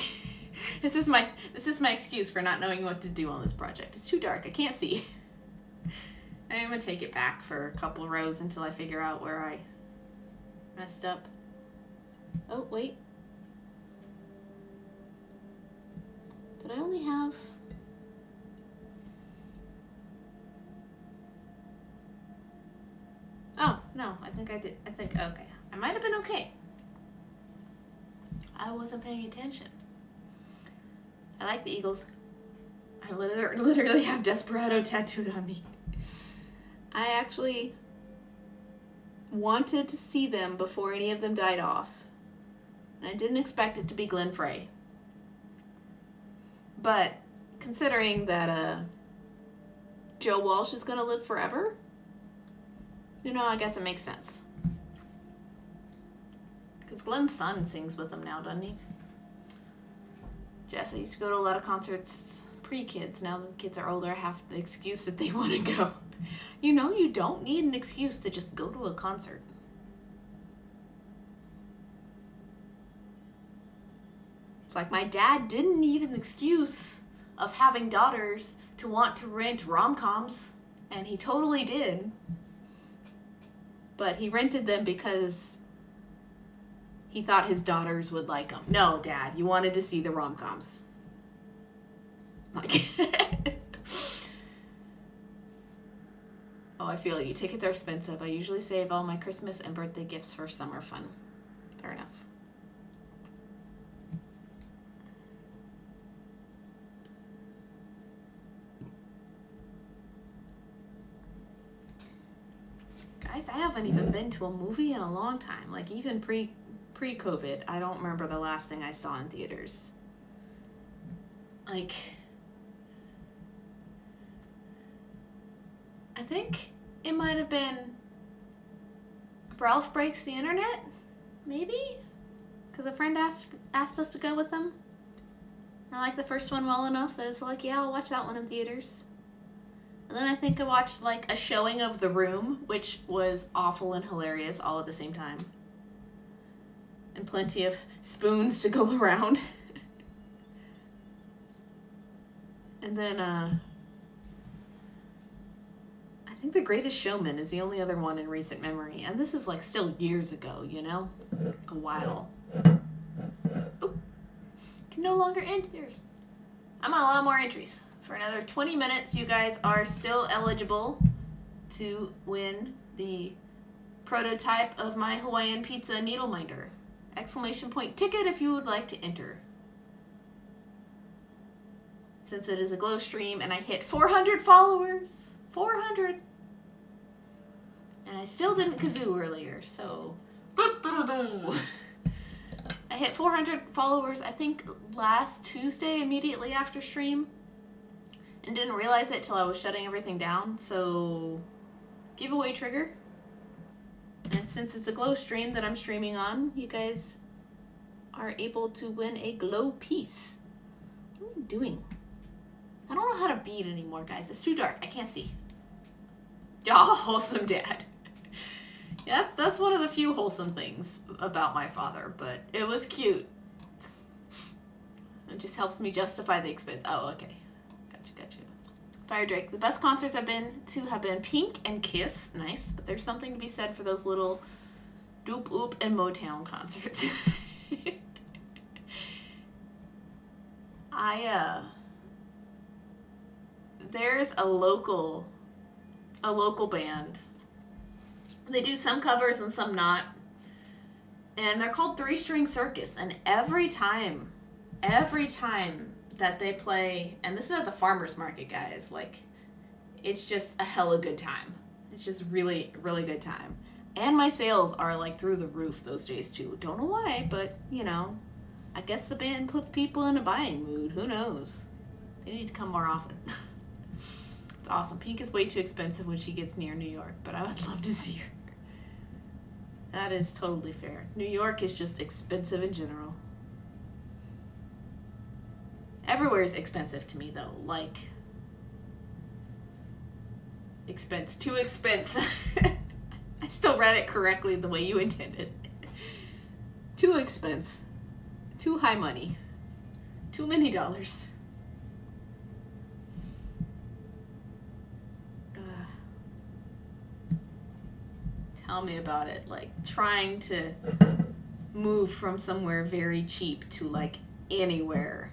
This is my excuse for not knowing what to do on this project. It's too dark. I can't see. I'm gonna take it back for a couple rows until I figure out where I messed up. Oh, wait. Did I only have... Oh, no, I think I did. Okay. I might have been okay. I wasn't paying attention. I like the Eagles. I literally have Desperado tattooed on me. I actually wanted to see them before any of them died off. And I didn't expect it to be Glenn Frey. But considering that Joe Walsh is going to live forever, you know, I guess it makes sense. Because Glenn's son sings with them now, doesn't he? Jess, I used to go to a lot of concerts pre-kids. Now that the kids are older, I have the excuse that they want to go. You know, you don't need an excuse to just go to a concert. It's like my dad didn't need an excuse of having daughters to want to rent rom-coms, and he totally did. But he rented them because he thought his daughters would like them. No, Dad, you wanted to see the rom-coms. Like, oh, I feel you. Tickets are expensive. I usually save all my Christmas and birthday gifts for summer fun. Fair enough. Guys, I haven't even been to a movie in a long time. Like, even pre-COVID, I don't remember the last thing I saw in theaters. Like, I think it might have been Ralph Breaks the Internet, maybe? Because a friend asked us to go with them. I liked the first one well enough that it's like, yeah, I'll watch that one in theaters. And then I think I watched, like, a showing of The Room, which was awful and hilarious all at the same time. And plenty of spoons to go around. And then, I think The Greatest Showman is the only other one in recent memory. And this is, like, still years ago, you know? Like a while. Oh, can no longer enter. I'm on a lot more entries. For another 20 minutes, you guys are still eligible to win the prototype of my Hawaiian pizza needle minder. Exclamation point ticket if you would like to enter. Since it is a glow stream and I hit 400 followers. 400. And I still didn't kazoo earlier, so... I hit 400 followers, I think, last Tuesday, immediately after stream. And didn't realize it till I was shutting everything down, so... Giveaway trigger. And since it's a glow stream that I'm streaming on, you guys are able to win a glow piece. What am I doing? I don't know how to bead anymore, guys. It's too dark. I can't see. Oh, wholesome dad. Yeah, that's one of the few wholesome things about my father, but it was cute. It just helps me justify the expense. Oh, okay. Gotcha. Fire Drake. The best concerts I've been to have been Pink and Kiss. Nice, but there's something to be said for those little Doop Oop and Motown concerts. There's a local band. They do some covers and some not. And they're called Three String Circus. And every time that they play, and this is at the farmer's market, guys, like, it's just a hella good time. It's just really, really good time. And my sales are, like, through the roof those days, too. Don't know why, but, you know, I guess the band puts people in a buying mood. Who knows? They need to come more often. It's awesome. Pink is way too expensive when she gets near New York, but I would love to see her. That is totally fair. New York is just expensive in general. Everywhere is expensive to me, though. Like, too expensive. I still read it correctly the way you intended. Too expensive. Too high money. Too many dollars. Tell me about it. Like, trying to move from somewhere very cheap to, like, anywhere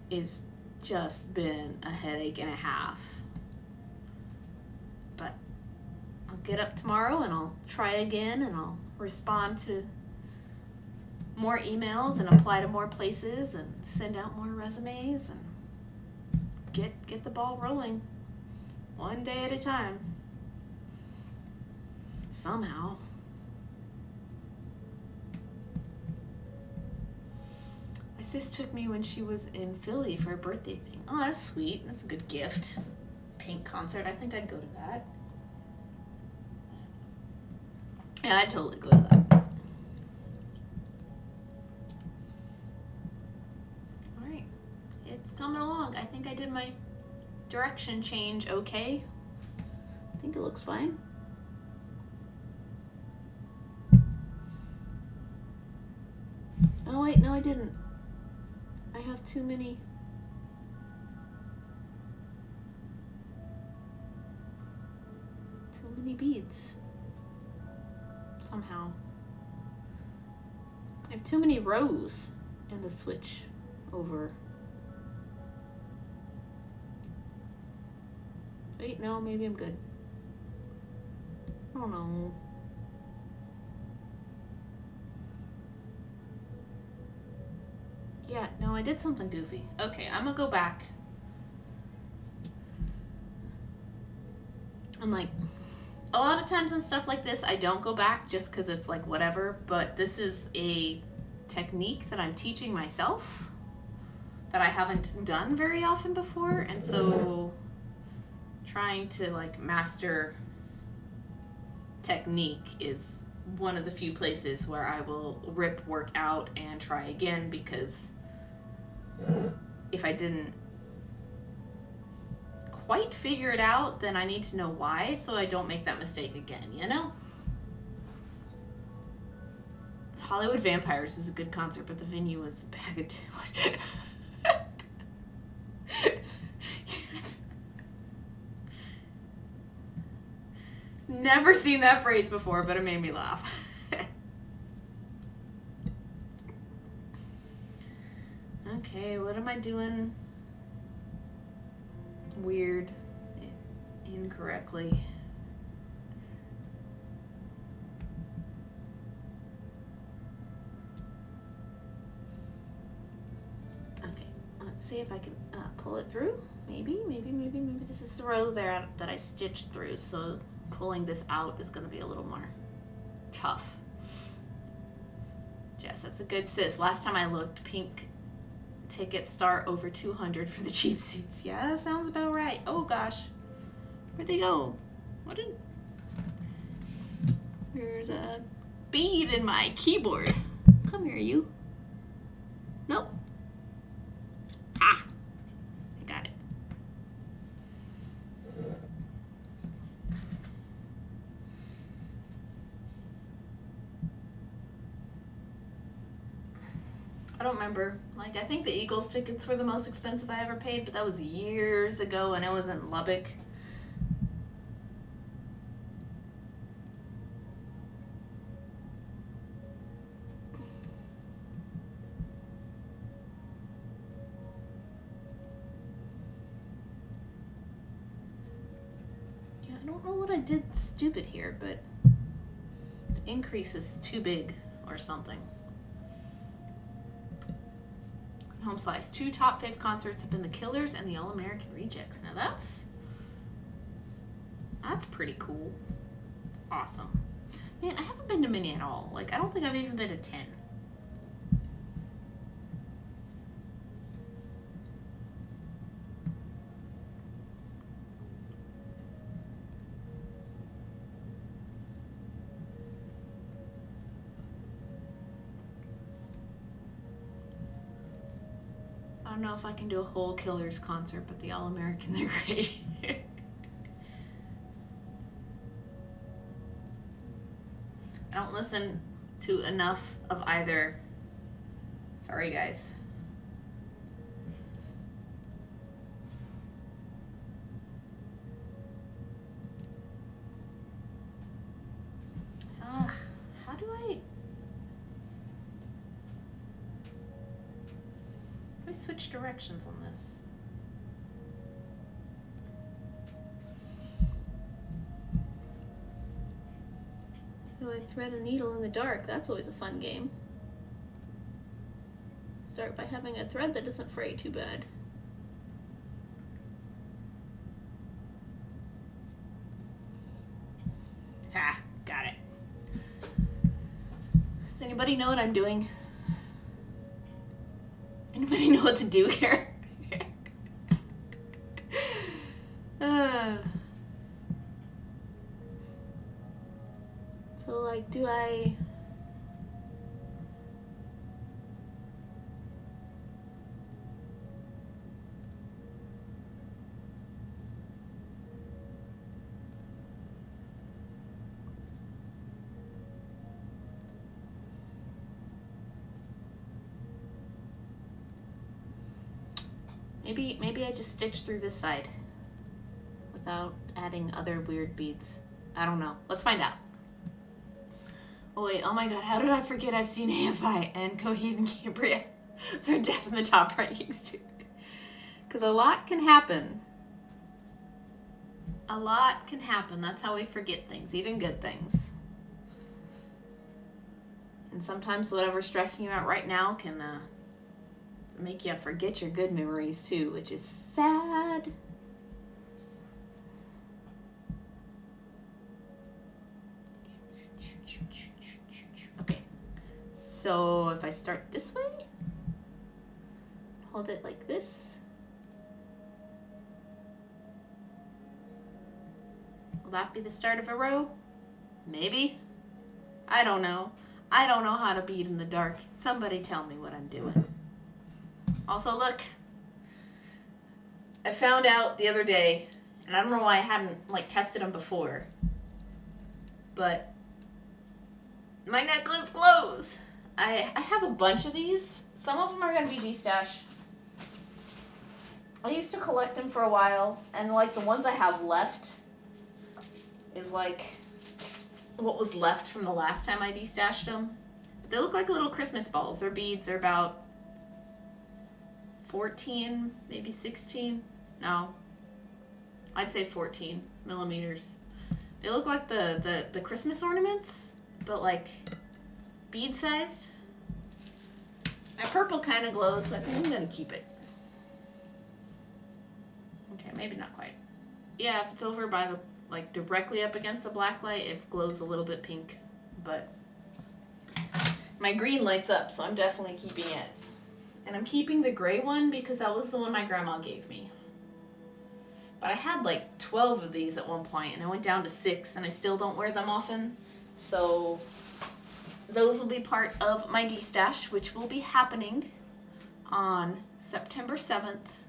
is just been a headache and a half. But I'll get up tomorrow and I'll try again and I'll respond to more emails and apply to more places and send out more resumes and get the ball rolling one day at a time. Somehow. My sis took me when she was in Philly for a birthday thing. Oh, that's sweet. That's a good gift. Pink concert. I think I'd go to that. Yeah, I'd totally go to that. Alright. It's coming along. I think I did my direction change okay. I think it looks fine. Oh wait, no I didn't. I have too many beads. Somehow. I have too many rows in the switch over. Wait, no, maybe I'm good. I don't know. Yeah, no, I did something goofy. Okay, I'm gonna go back. I'm like, a lot of times and stuff like this, I don't go back just because it's like whatever, but this is a technique that I'm teaching myself that I haven't done very often before, and so trying to like master technique is one of the few places where I will rip work out and try again, because if I didn't quite figure it out, then I need to know why so I don't make that mistake again, you know? Hollywood Vampires was a good concert, but the venue was a bag of what? Never seen that phrase before, but it made me laugh. Okay, what am I doing weird, incorrectly? Okay, let's see if I can pull it through. Maybe this is the row there that I stitched through, so pulling this out is going to be a little more tough. Jess, that's a good sis. Last time I looked, pink tickets start over 200 for the cheap seats. Yeah, that sounds about right. Oh gosh, where'd they go? There's a bead in my keyboard. Come here, you. Nope. Ah, I got it. I don't remember. Like, I think the Eagles tickets were the most expensive I ever paid, but that was years ago, and it was in Lubbock. Yeah, I don't know what I did stupid here, but the increase is too big or something. Home slice. 2 top fave concerts have been the Killers and the All American Rejects. Now that's pretty cool. Awesome. Man, I haven't been to many at all. Like, I don't think I've even been to 10. I don't know if I can do a whole Killers concert, but the All American, they're great. I don't listen to enough of either. Sorry, guys. How do I switch directions on this? Do I thread a needle in the dark? That's always a fun game. Start by having a thread that isn't fray too bad. Ha! Got it. Does anybody know what I'm doing? Anybody know what to do here? So, like, do I... Maybe I just stitch through this side without adding other weird beads. I don't know. Let's find out. Oh wait, oh my god, how did I forget I've seen AFI and Coheed and Cambria? So they're deaf in the top rankings too. Because a lot can happen. A lot can happen. That's how we forget things, even good things. And sometimes whatever's stressing you out right now can make you forget your good memories too, which is sad. Okay, so if I start this way, hold it like this. Will that be the start of a row? Maybe. I don't know. I don't know how to bead in the dark. Somebody tell me what I'm doing. Also, look, I found out the other day, and I don't know why I hadn't tested them before, but my necklace glows. I have a bunch of these. Some of them are going to be D-stash. I used to collect them for a while, and the ones I have left is what was left from the last time I D-stashed them. They look like little Christmas balls. They're beads. They're about 14, maybe 16. No, I'd say 14 millimeters. They look like the Christmas ornaments, but like bead sized. My purple kind of glows, so I think I'm gonna keep it. Okay, maybe not quite. Yeah, if it's over by the, like directly up against the black light, it glows a little bit pink, but my green lights up, so I'm definitely keeping it. And I'm keeping the gray one because that was the one my grandma gave me. But I had like 12 of these at one point, and I went down to 6, and I still don't wear them often. So those will be part of my de-stash, which will be happening on September 7th.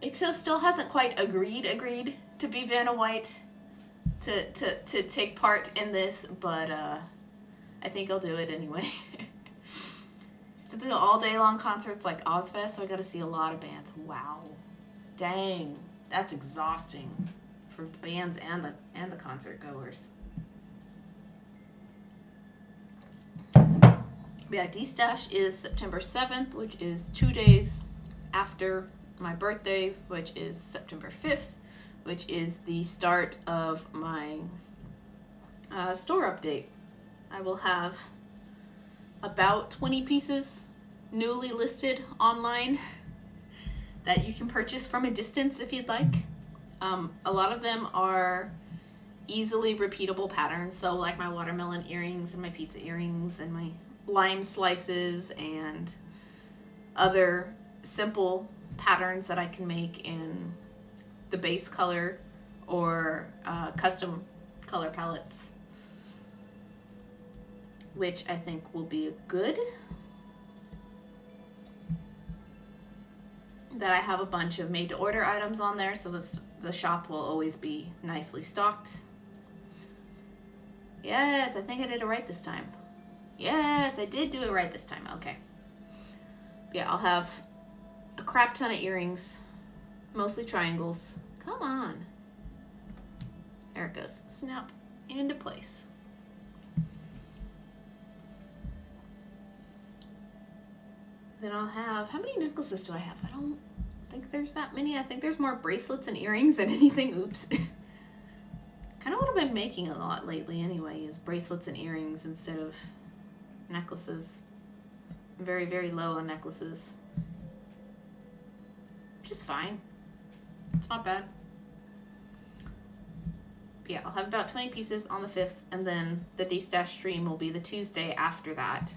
IXO still hasn't quite agreed to be Vanna White to take part in this, but I think I'll do it anyway. So do all day long concerts like Ozfest, so I got to see a lot of bands. Wow, dang, that's exhausting for the bands and the concert goers. Yeah, de-stash is September 7th, which is 2 days after my birthday, which is September 5th, which is the start of my store update. I will have about 20 pieces newly listed online that you can purchase from a distance if you'd like. A lot of them are easily repeatable patterns, so like my watermelon earrings and my pizza earrings and my lime slices and other simple patterns that I can make in the base color or custom color palettes, which I think will be good. That I have a bunch of made to order items on there, so the shop will always be nicely stocked. Yes, I think I did it right this time. Yes, I did do it right this time. Okay. Yeah, I'll have a crap ton of earrings, mostly triangles. Come on. There it goes. Snap into place. Then I'll have, how many necklaces do I have? I don't think there's that many. I think there's more bracelets and earrings than anything. Oops. Kind of what I've been making a lot lately anyway, is bracelets and earrings instead of necklaces. I'm very, very low on necklaces. Which is fine. It's not bad. But yeah, I'll have about 20 pieces on the 5th, and then the de-stash stream will be the Tuesday after that.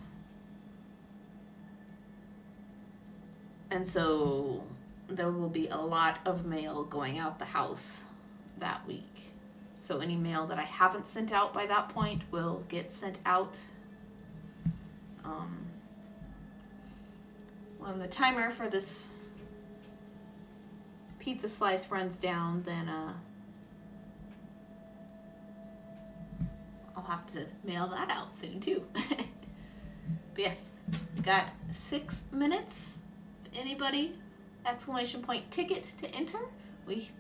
And so there will be a lot of mail going out the house that week. So any mail that I haven't sent out by that point will get sent out. When the timer for this pizza slice runs down, then I'll have to mail that out soon too. But yes, got 6 minutes. Anybody? Exclamation point ticket to enter.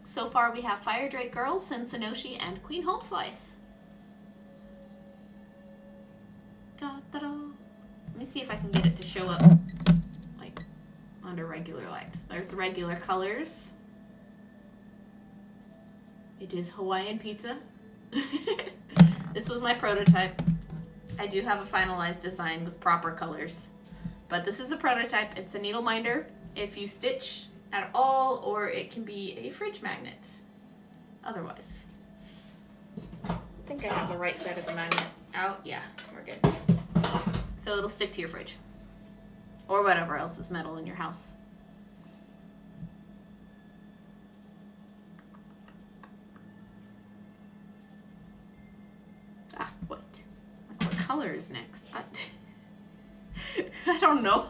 So far we have Fire Drake Girls, Cincinnati, and Queen Home Slice. Da, da, da. Let me see if I can get it to show up like under regular light. There's the regular colors. It is Hawaiian pizza. This was my prototype. I do have a finalized design with proper colors. But this is a prototype. It's a needle minder if you stitch at all, or it can be a fridge magnet otherwise. I think I have the right side of the magnet out. Yeah, we're good. So it'll stick to your fridge or whatever else is metal in your house. What color is next? I don't know.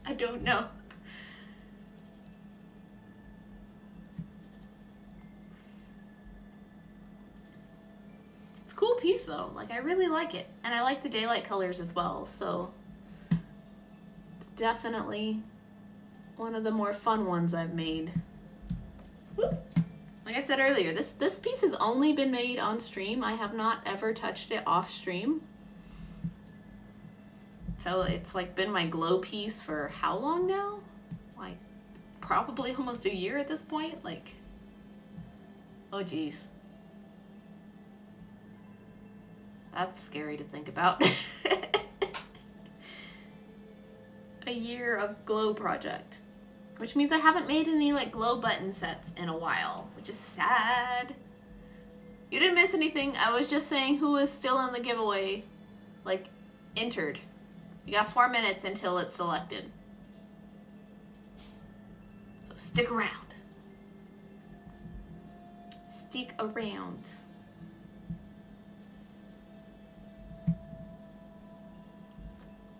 I don't know. It's a cool piece though. Like, I really like it. And I like the daylight colors as well. So it's definitely one of the more fun ones I've made. Woo. Like I said earlier, this piece has only been made on stream. I have not ever touched it off stream. So it's like been my glow piece for how long now? Like probably almost a year at this point. Like, oh geez. That's scary to think about. A year of glow project. Which means I haven't made any like glow button sets in a while, which is sad. You didn't miss anything. I was just saying who is still in the giveaway, like, entered. You got 4 minutes until it's selected. So stick around. Stick around.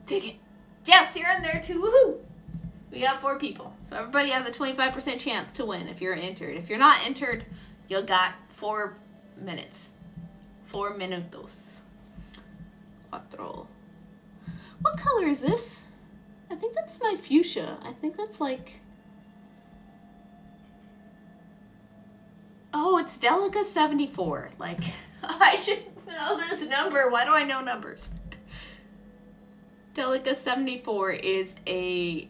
Take it. Yes, you're in there too. Woohoo! We got 4 people. So everybody has a 25% chance to win if you're entered. If you're not entered, you got 4 minutes. 4 minutos. Cuatro. What color is this? I think that's my fuchsia. I think that's like... Oh, it's Delica 74. Like, I should know this number. Why do I know numbers? Delica 74 is a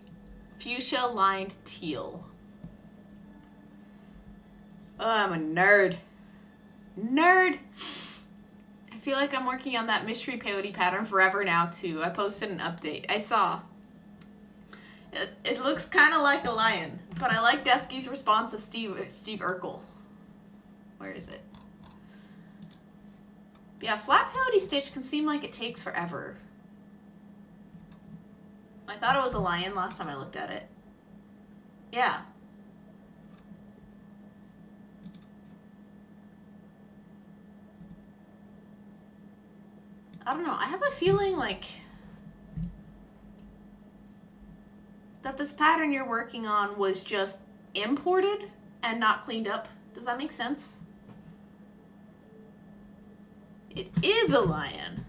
fuchsia lined teal. Oh, I'm a nerd. Nerd! I feel like I'm working on that mystery peyote pattern forever now, too. I posted an update. I saw. It looks kind of like a lion, but I like Deskey's response of Steve Urkel. Where is it? Yeah, flat peyote stitch can seem like it takes forever. I thought it was a lion last time I looked at it. Yeah. I don't know. I have a feeling like that this pattern you're working on was just imported and not cleaned up. Does that make sense? It is a lion.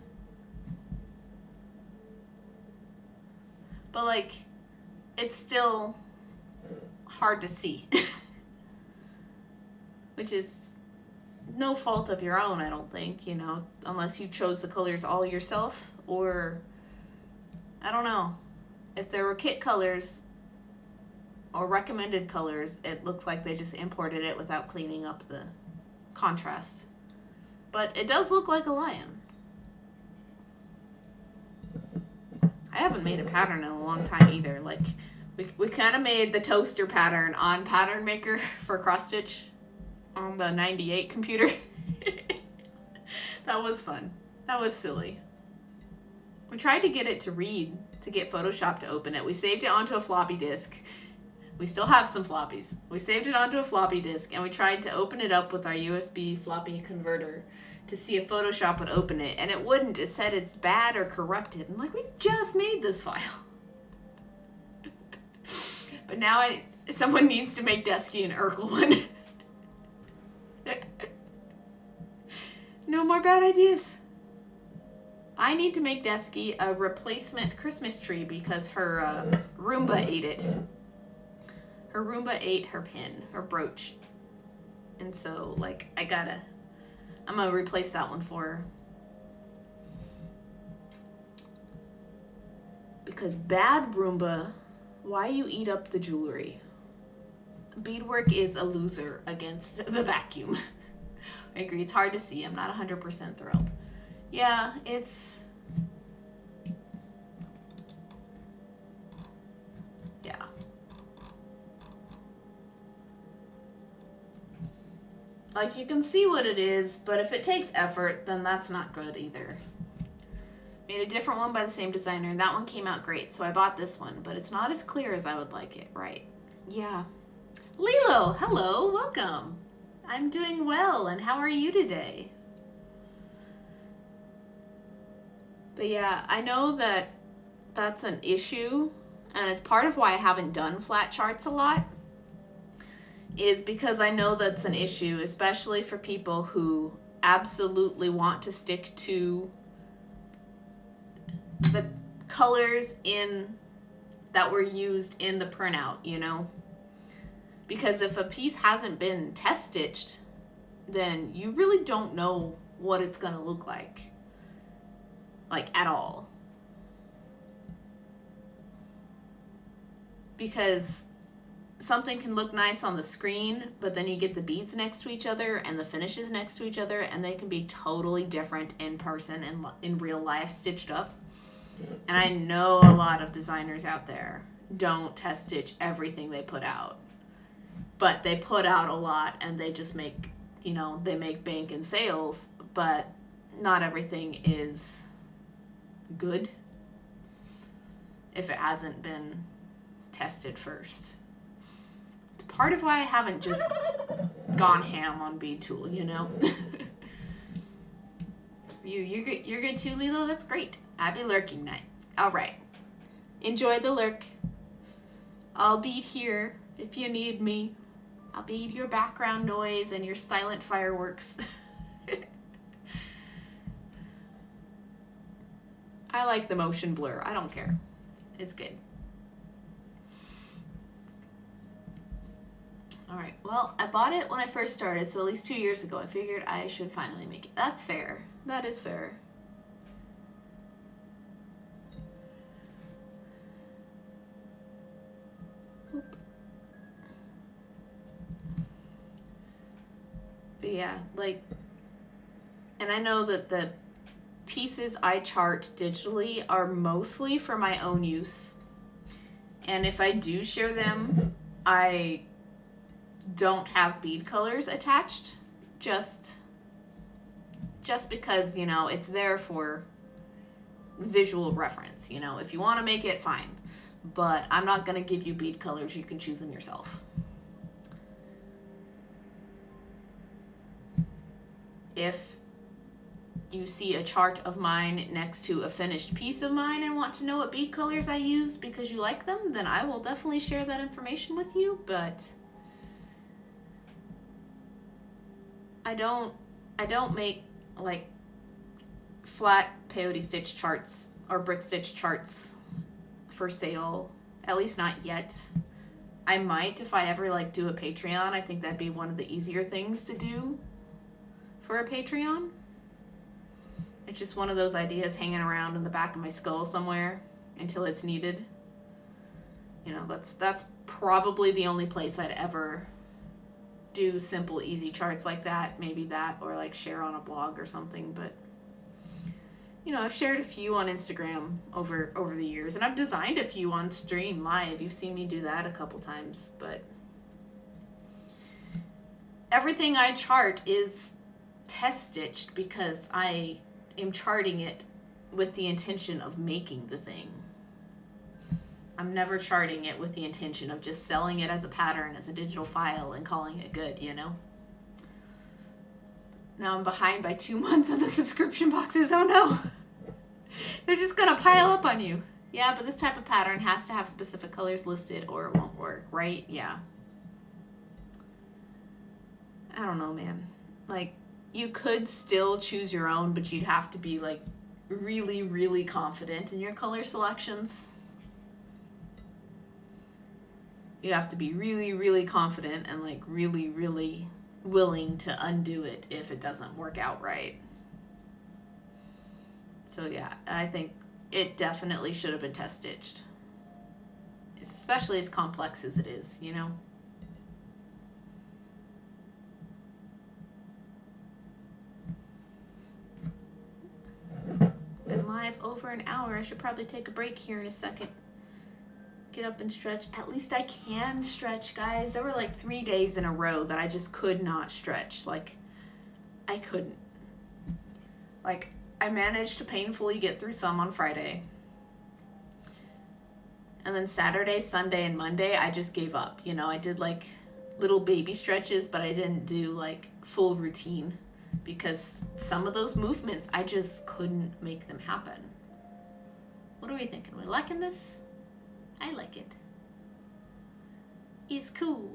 But like, it's still hard to see. Which is no fault of your own, I don't think, you know, unless you chose the colors all yourself, or I don't know. If there were kit colors or recommended colors, it looks like they just imported it without cleaning up the contrast. But it does look like a lion. I haven't made a pattern in a long time either. Like, we kind of made the toaster pattern on Pattern Maker for cross stitch on the 98 computer. That was fun. That was silly. We tried to get it to read, to get Photoshop to open it. We saved it onto a floppy disk. We still have some floppies. We saved it onto a floppy disk, and we tried to open it up with our USB floppy converter to see if Photoshop would open it, and it wouldn't. It said it's bad or corrupted. I'm like, we just made this file. But now someone needs to make Deskey an Urkel one. No more bad ideas. I need to make Deskey a replacement Christmas tree because her Roomba ate it. Her Roomba ate her pin, her brooch. And so, like, I'm gonna replace that one for her. Because bad Roomba, why you eat up the jewelry? Beadwork is a loser against the vacuum. I agree, it's hard to see. I'm not 100% thrilled. Yeah, yeah. Like, you can see what it is, but if it takes effort, then that's not good either. Made a different one by the same designer, and that one came out great, so I bought this one, but it's not as clear as I would like it, right? Yeah. Lilo, hello, welcome. I'm doing well, and how are you today? But yeah, I know that that's an issue, and it's part of why I haven't done flat charts a lot, is because I know that's an issue, especially for people who absolutely want to stick to the colors that were used in the printout, you know? Because if a piece hasn't been test stitched, then you really don't know what it's gonna look like at all. because something can look nice on the screen, but then you get the beads next to each other and the finishes next to each other, and they can be totally different in person and in real life stitched up. And I know a lot of designers out there don't test stitch everything they put out, but they put out a lot and they just make, they make bank in sales, but not everything is good if it hasn't been tested first. It's part of why I haven't just gone ham on bead tool, You're good too, Lilo? That's great. Happy lurking night. All right. Enjoy the lurk. I'll be here if you need me. I'll be your background noise and your silent fireworks. I like the motion blur. I don't care. It's good. All right. Well, I bought it when I first started, so at least 2 years ago. I figured I should finally make it. That's fair. That is fair. Oop. But yeah, and I know that the pieces I chart digitally are mostly for my own use. And if I do share them, I don't have bead colors attached, just because, it's there for visual reference. If you want to make it, fine. But I'm not going to give you bead colors. You can choose them yourself. If you see a chart of mine next to a finished piece of mine and want to know what bead colors I use because you like them, then I will definitely share that information with you, but I don't make flat peyote stitch charts or brick stitch charts for sale, at least not yet. I might if I ever do a Patreon. I think that'd be one of the easier things to do for a Patreon. It's just one of those ideas hanging around in the back of my skull somewhere until it's needed. That's probably the only place I'd ever do simple, easy charts like that. Maybe that, or share on a blog or something. But I've shared a few on Instagram over the years, and I've designed a few on stream live. You've seen me do that a couple times, but everything I chart is test stitched because I am charting it with the intention of making the thing. I'm never charting it with the intention of just selling it as a pattern, as a digital file, and calling it good, Now I'm behind by 2 months on the subscription boxes. Oh no. They're just gonna pile up on you. Yeah, but this type of pattern has to have specific colors listed or it won't work, right? Yeah. I don't know, man. You could still choose your own, but you'd have to be really, really confident in your color selections. You'd have to be really, really confident and really, really willing to undo it if it doesn't work out right. So yeah, I think it definitely should have been test stitched. Especially as complex as it is, Been live over an hour. I should probably take a break here in a second. Get up and stretch. At least I can stretch, guys. There were 3 days in a row that I just could not stretch. I couldn't. I managed to painfully get through some on Friday. And then Saturday, Sunday, and Monday, I just gave up. I did little baby stretches, but I didn't do full routine because some of those movements, I just couldn't make them happen. What are we thinking? We liking this? I like it. It's cool.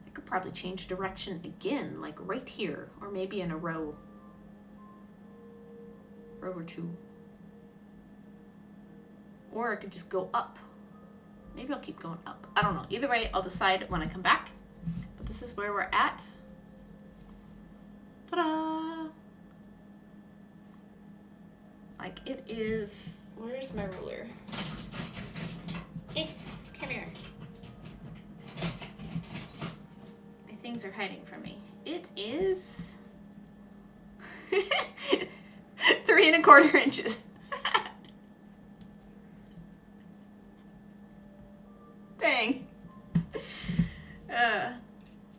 I could probably change direction again, right here, or maybe in a row or two. Or I could just go up. Maybe I'll keep going up. I don't know. Either way, I'll decide when I come back. but this is where we're at. Ta-da! Like it is, where's my ruler? Hey, come here. My things are hiding from me. It is 3 1/4 inches. Dang.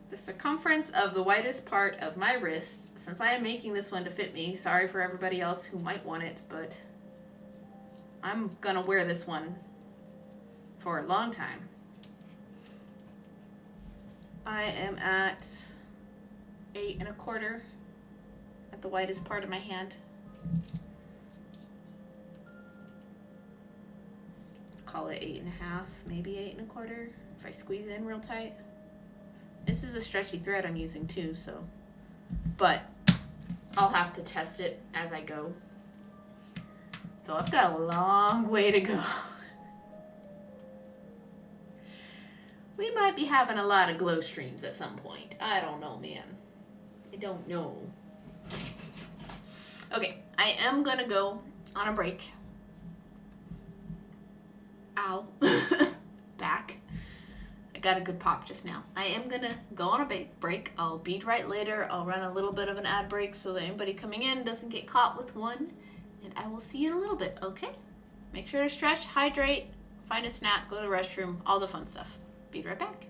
The circumference of the widest part of my wrist, since I am making this one to fit me, sorry for everybody else who might want it, but I'm gonna wear this one for a long time. I am at 8 1/4 at the widest part of my hand. Call it 8 1/2, maybe 8 1/4 if I squeeze in real tight. This is a stretchy thread I'm using too, so, but I'll have to test it as I go. So I've got a long way to go. We might be having a lot of glow streams at some point. I don't know, man. I don't know. Okay, I am gonna go on a break. Ow. Back. I got a good pop just now. I am gonna go on a break. I'll bead right later. I'll run a little bit of an ad break so that anybody coming in doesn't get caught with one. And I will see you in a little bit, okay? Make sure to stretch, hydrate, find a snack, go to the restroom, all the fun stuff. Be right back.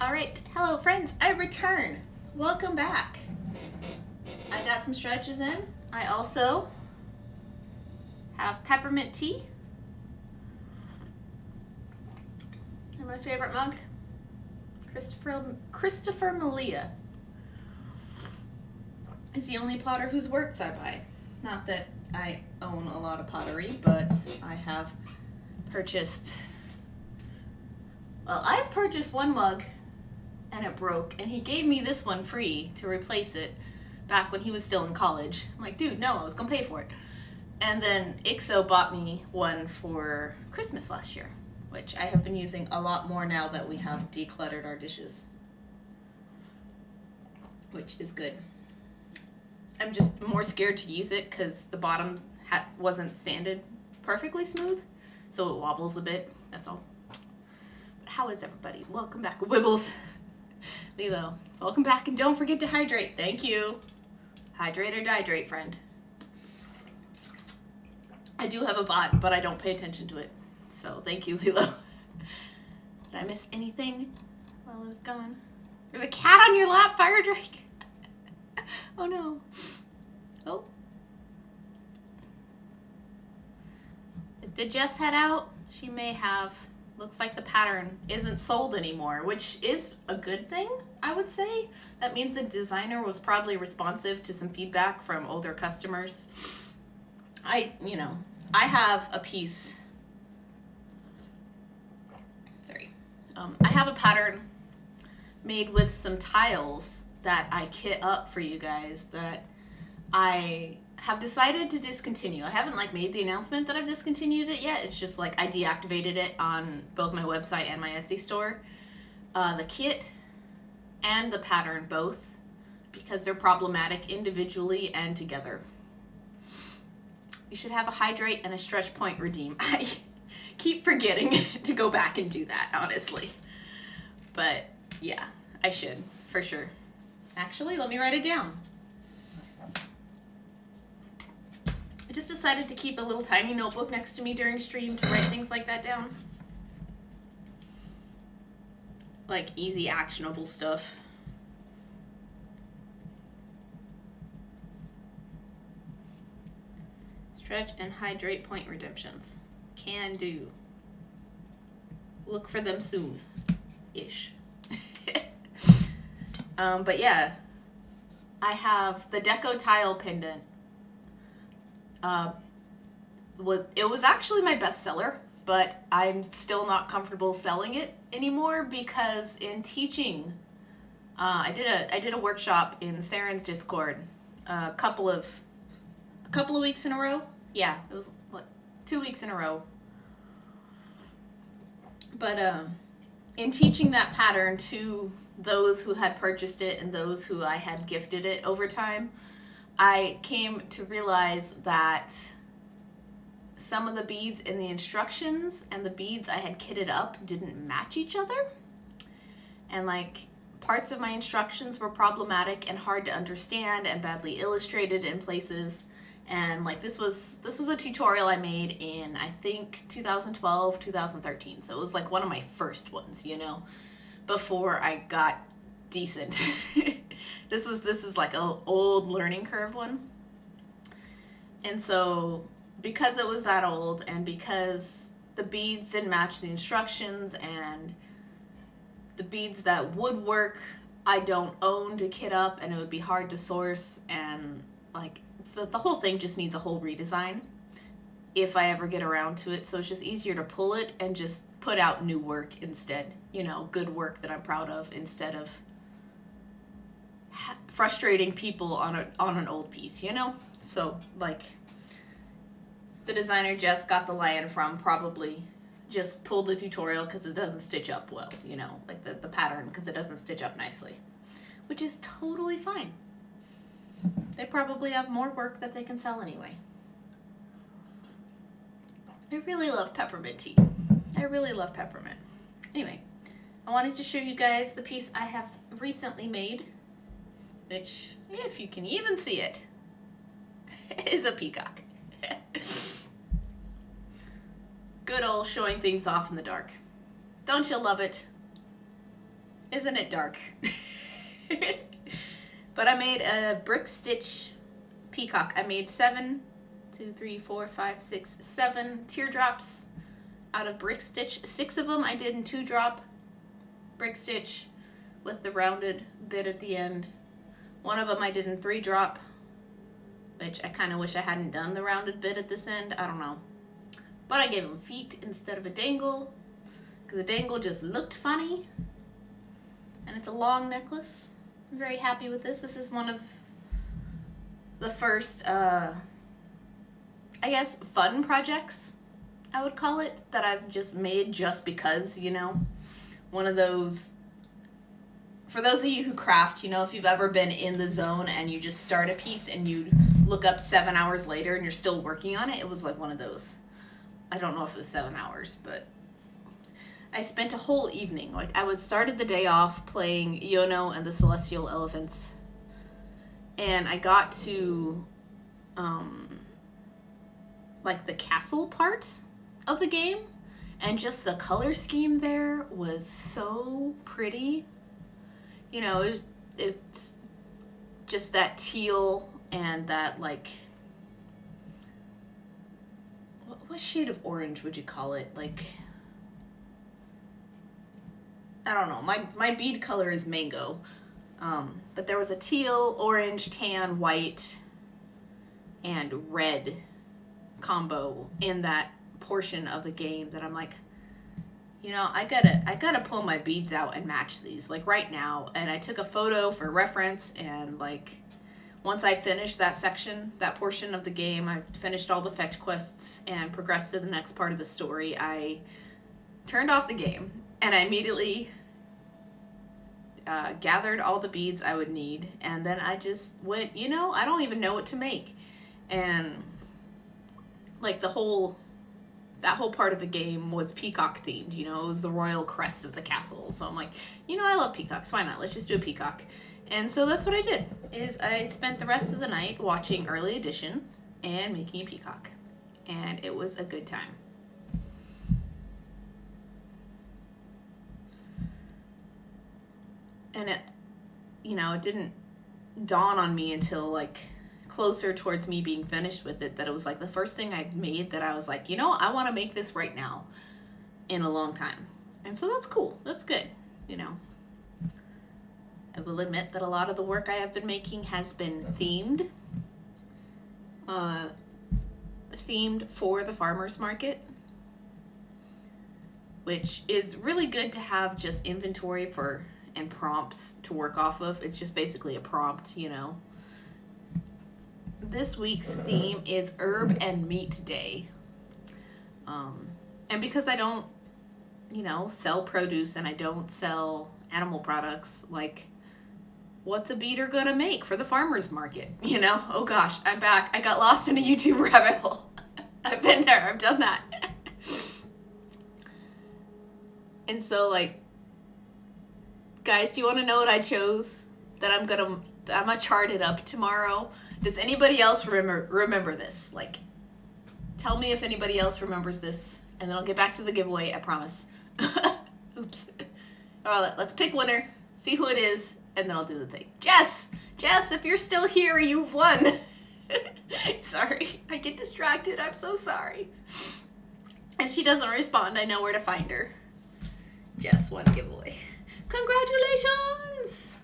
All right, hello friends, I return. Welcome back. I got some stretches in. I also have peppermint tea. And my favorite mug, Christopher Malia. Is the only potter whose works I buy. Not that I own a lot of pottery, but I have purchased, well, I've purchased one mug and it broke, and he gave me this one free to replace it back when he was still in college. I'm like, dude, no, I was gonna pay for it. And then IXO bought me one for Christmas last year, which I have been using a lot more now that we have decluttered our dishes, which is good. I'm just more scared to use it because the bottom wasn't sanded perfectly smooth, so it wobbles a bit, that's all. But how is everybody? Welcome back, Wibbles. Lilo, welcome back, and don't forget to hydrate. Thank you. Hydrate or dihydrate, friend. I do have a bot, but I don't pay attention to it. So thank you, Lilo. Did I miss anything while I was gone? There's a cat on your lap, Fire Drake. Oh no. Oh. Did Jess head out? She may have. Looks like the pattern isn't sold anymore, which is a good thing, I would say. That means the designer was probably responsive to some feedback from older customers. I have a piece. Sorry. I have a pattern made with some tiles that I kit up for you guys that I have decided to discontinue. I haven't made the announcement that I've discontinued it yet. It's just I deactivated it on both my website and my Etsy store. The kit and the pattern both, because they're problematic individually and together. You should have a hydrate and a stretch point redeem. I keep forgetting to go back and do that, honestly. But yeah, I should, for sure. Actually, let me write it down. I just decided to keep a little tiny notebook next to me during stream to write things like that down. Easy, actionable stuff. Stretch and hydrate point redemptions. Can do. Look for them soon-ish. But yeah, I have the deco tile pendant. It was actually my best seller, but I'm still not comfortable selling it anymore because in teaching, I did a workshop in Saren's Discord a couple of weeks in a row. Yeah, it was 2 weeks in a row. But in teaching that pattern to those who had purchased it and those who I had gifted it over time, I came to realize that some of the beads in the instructions and the beads I had kitted up didn't match each other. And parts of my instructions were problematic and hard to understand and badly illustrated in places. And this was a tutorial I made in, I think, 2012, 2013. So it was one of my first ones, before I got decent. This is an old learning curve one. And so because it was that old and because the beads didn't match the instructions and the beads that would work I don't own to kit up and it would be hard to source, and the whole thing just needs a whole redesign if I ever get around to it. So it's just easier to pull it and just put out new work instead, good work that I'm proud of, instead of frustrating people on an old piece, So the designer Jess got the lion from probably just pulled the tutorial because it doesn't stitch up well, the pattern because it doesn't stitch up nicely, which is totally fine. They probably have more work that they can sell anyway. I really love peppermint tea. I really love peppermint. Anyway, I wanted to show you guys the piece I have recently made, which, if you can even see it, is a peacock. Good old showing things off in the dark. Don't you love it? Isn't it dark? But I made a brick stitch peacock. I made 7 teardrops out of brick stitch. 6 of them I did in 2-drop brick stitch with the rounded bit at the end. 1 of them I did in 3-drop, which I kind of wish I hadn't done the rounded bit at this end. I don't know. But I gave them feet instead of a dangle, because the dangle just looked funny. And it's a long necklace. I'm very happy with this. This is one of the first, I guess, fun projects, I would call it, that I've just made just because, you know. One of those, for those of you who craft, you know, if you've ever been in the zone and you just start a piece and you look up 7 hours later and you're still working on it, it was like one of those. I don't know if it was 7 hours, but I spent a whole evening. Like, I started the day off playing Yono and the Celestial Elephants, and I got to, like, the castle part of the game, and just the color scheme there was so pretty. You know, it's just that teal and that, like, what shade of orange would you call it? Like, I don't know. My bead color is mango. But there was a teal, orange, tan, white, and red combo in that portion of the game that I'm like, you know, I gotta pull my beads out and match these, like, right now. And I took a photo for reference, and, like, once I finished that section, that portion of the game, I finished all the fetch quests and progressed to the next part of the story, I turned off the game, and I immediately gathered all the beads I would need, and then I just went, you know, I don't even know what to make. And, like, that whole part of the game was peacock themed, you know, it was the royal crest of the castle. So I'm like, you know, I love peacocks, why not? Let's just do a peacock. And so that's what I did, is I spent the rest of the night watching Early Edition and making a peacock. And it was a good time. And it, you know, it didn't dawn on me until, like, closer towards me being finished with it, that it was, like, the first thing I made that I was like, you know, I want to make this right now in a long time. And so that's cool. That's good, you know. I will admit that a lot of the work I have been making has been themed. Themed for the farmer's market, which is really good to have just inventory for and prompts to work off of. It's just basically a prompt, you know. This week's theme is Herb and Meat Day. And because I don't, you know, sell produce and I don't sell animal products, like, what's a beater gonna make for the farmer's market, you know? Oh gosh, I'm back. I got lost in a YouTube rabbit hole. I've been there, I've done that. And so, like, guys, do you want to know what I chose that I'm gonna chart it up tomorrow? Does anybody else remember this? Like, tell me if anybody else remembers this, and then I'll get back to the giveaway, I promise. Oops. All right, let's pick winner, see who it is, and then I'll do the thing. Jess, if you're still here, you've won. Sorry, I get distracted, I'm so sorry. And she doesn't respond, I know where to find her. Jess won a giveaway. Congratulations!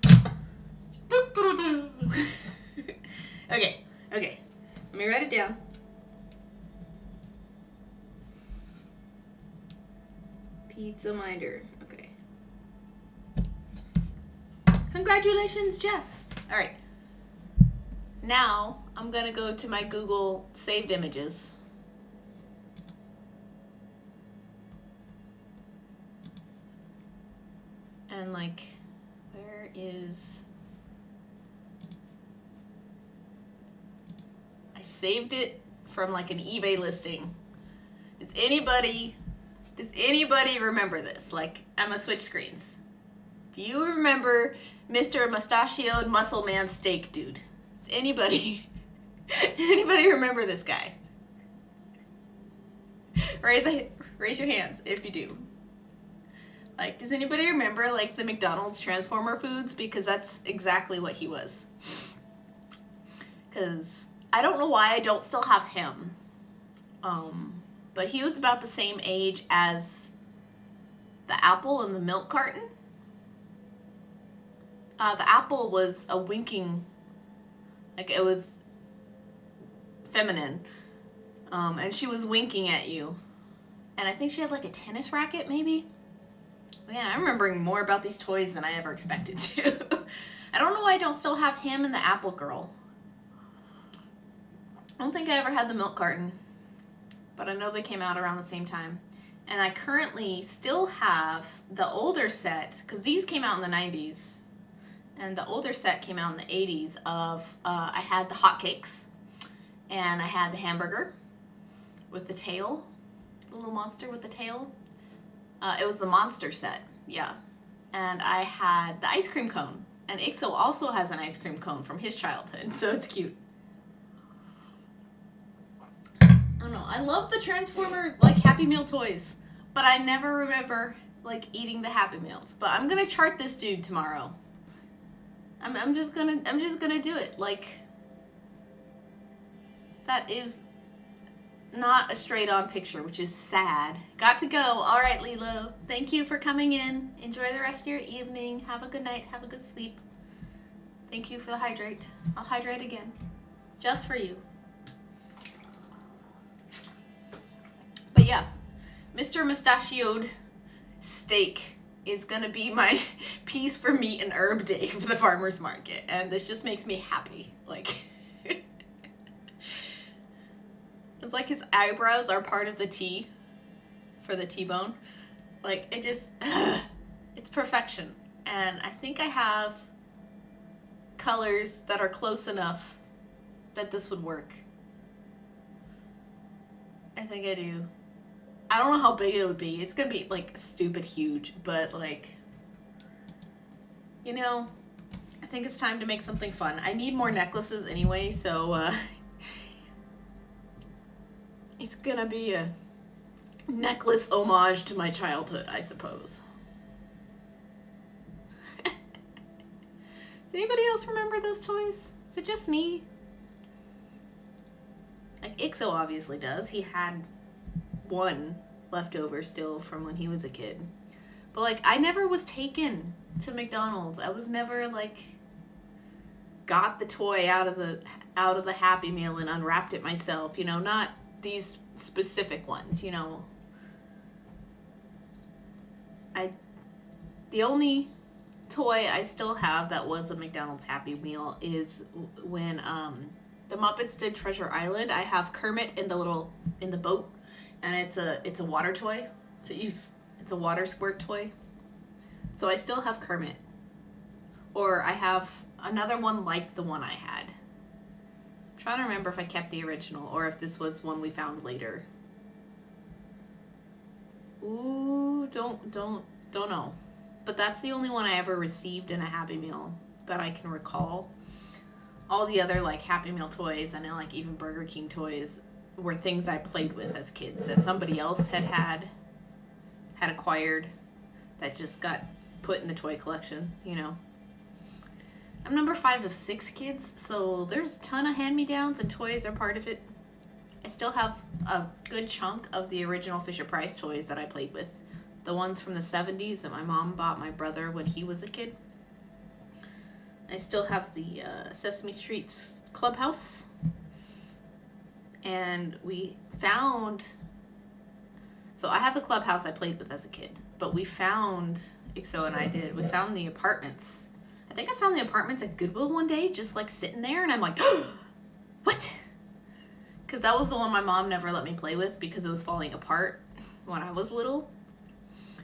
Okay. Let me write it down. Pizza Minder. Okay. Congratulations, Jess. All right. Now, I'm going to go to my Google saved images. And, like, where is... I saved it from, like, an eBay listing. Does anybody remember this? Like, I'm gonna switch screens. Do you remember Mr. Mustachioed Muscle Man Steak Dude? Does anybody remember this guy? Raise your hands if you do. Like, does anybody remember, like, the McDonald's Transformer foods? Because that's exactly what he was. Because I don't know why I don't still have him. But he was about the same age as the apple in the milk carton. The apple was a winking, like, it was feminine. And she was winking at you. And I think she had, like, a tennis racket, maybe? Man, I'm remembering more about these toys than I ever expected to. I don't know why I don't still have him and the apple girl. I don't think I ever had the milk carton. But I know they came out around the same time. And I currently still have the older set, because these came out in the 90s. And the older set came out in the 80s of, I had the hotcakes. And I had the hamburger with the tail. The little monster with the tail. It was the monster set, yeah. And I had the ice cream cone. And Ixo also has an ice cream cone from his childhood, so it's cute. I don't know, I love the Transformer, like, Happy Meal toys. But I never remember, like, eating the Happy Meals. But I'm gonna chart this dude tomorrow. I'm just gonna do it. Like, that is not a straight on picture, which is sad. Got to go. All right, Lilo. Thank you for coming in. Enjoy the rest of your evening. Have a good night. Have a good sleep. Thank you for the hydrate. I'll hydrate again. Just for you. But yeah, Mr. Mustachioed Steak is gonna be my piece for meat and herb day for the farmer's market. And this just makes me happy. Like, it's like his eyebrows are part of the T for the T-bone. Like, it just, it's perfection. And I think I have colors that are close enough that this would work. I think I do. I don't know how big it would be. It's gonna be, like, stupid huge, but, like, you know, I think it's time to make something fun. I need more necklaces anyway, so, it's gonna be a necklace homage to my childhood, I suppose. Does anybody else remember those toys? Is it just me? Like, Ixo obviously does. He had one left over still from when he was a kid. But, like, I never was taken to McDonald's. I was never, like, got the toy out of the Happy Meal and unwrapped it myself, you know, not these specific ones, you know. The only toy I still have that was a McDonald's Happy Meal is when the Muppets did Treasure Island. I have Kermit in the boat, and it's a water toy. It's a water squirt toy. So I still have Kermit. Or I have another one like the one I had. I'm trying to remember if I kept the original or if this was one we found later. Ooh, don't know. But that's the only one I ever received in a Happy Meal that I can recall. All the other, like, Happy Meal toys, and like even Burger King toys, were things I played with as kids that somebody else had acquired that just got put in the toy collection, you know. I'm number 5 of 6 kids, so there's a ton of hand-me-downs, and toys are part of it. I still have a good chunk of the original Fisher-Price toys that I played with. The ones from the 70s that my mom bought my brother when he was a kid. I still have the Sesame Street's Clubhouse. And we found... So I have the Clubhouse I played with as a kid. But we found... Ixo and I did. We found the apartments. I think I found the apartments at Goodwill one day, just, like, sitting there. And I'm like, what? Because that was the one my mom never let me play with because it was falling apart when I was little.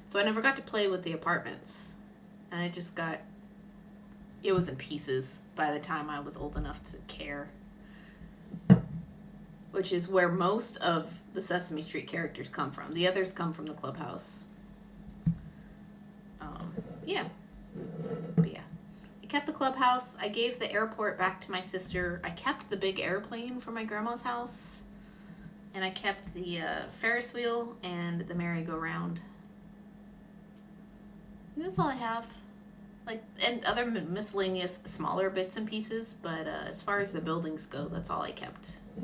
So I never got to play with the apartments. And it just got... It was in pieces by the time I was old enough to care. Which is where most of the Sesame Street characters come from. The others come from the Clubhouse. Yeah. But yeah. I kept the Clubhouse. I gave the airport back to my sister. I kept the big airplane from my grandma's house. And I kept the Ferris wheel and the merry-go-round. That's all I have. Like, and other miscellaneous smaller bits and pieces, but as far as the buildings go, that's all I kept. I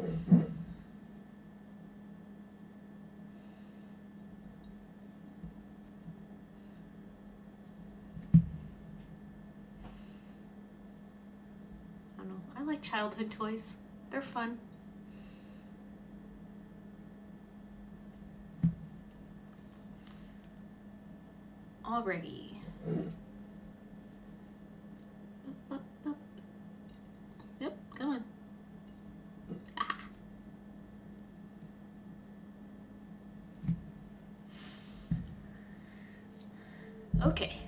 don't know. I like childhood toys. They're fun. Alrighty. Yep, come on. Ah. Okay.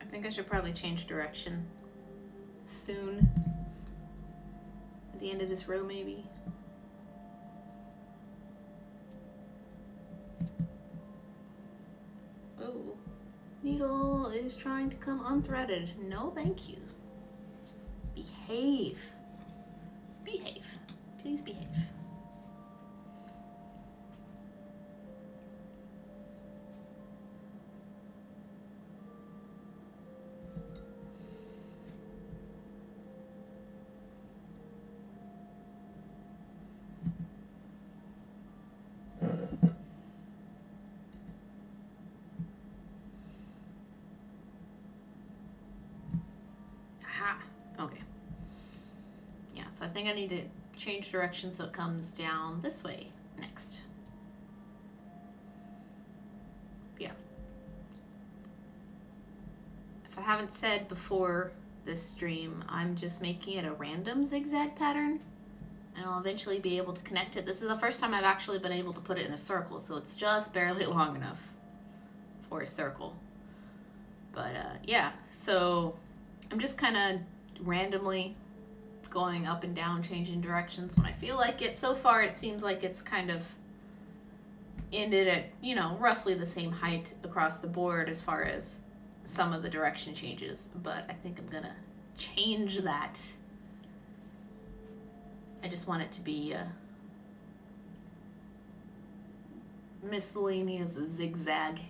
I think I should probably change direction soon. At the end of this row, maybe. Oh, needle is trying to come unthreaded. No, thank you. Behave. Behave. Please behave. Okay. Yeah, so I think I need to change direction so it comes down this way next. Yeah. If I haven't said before this stream, I'm just making it a random zigzag pattern, and I'll eventually be able to connect it. This is the first time I've actually been able to put it in a circle, so it's just barely long enough for a circle. But yeah, so I'm just kind of randomly going up and down, changing directions when I feel like it. So far, it seems like it's kind of ended at, you know, roughly the same height across the board as far as some of the direction changes. But I think I'm gonna change that. I just want it to be miscellaneous zigzag.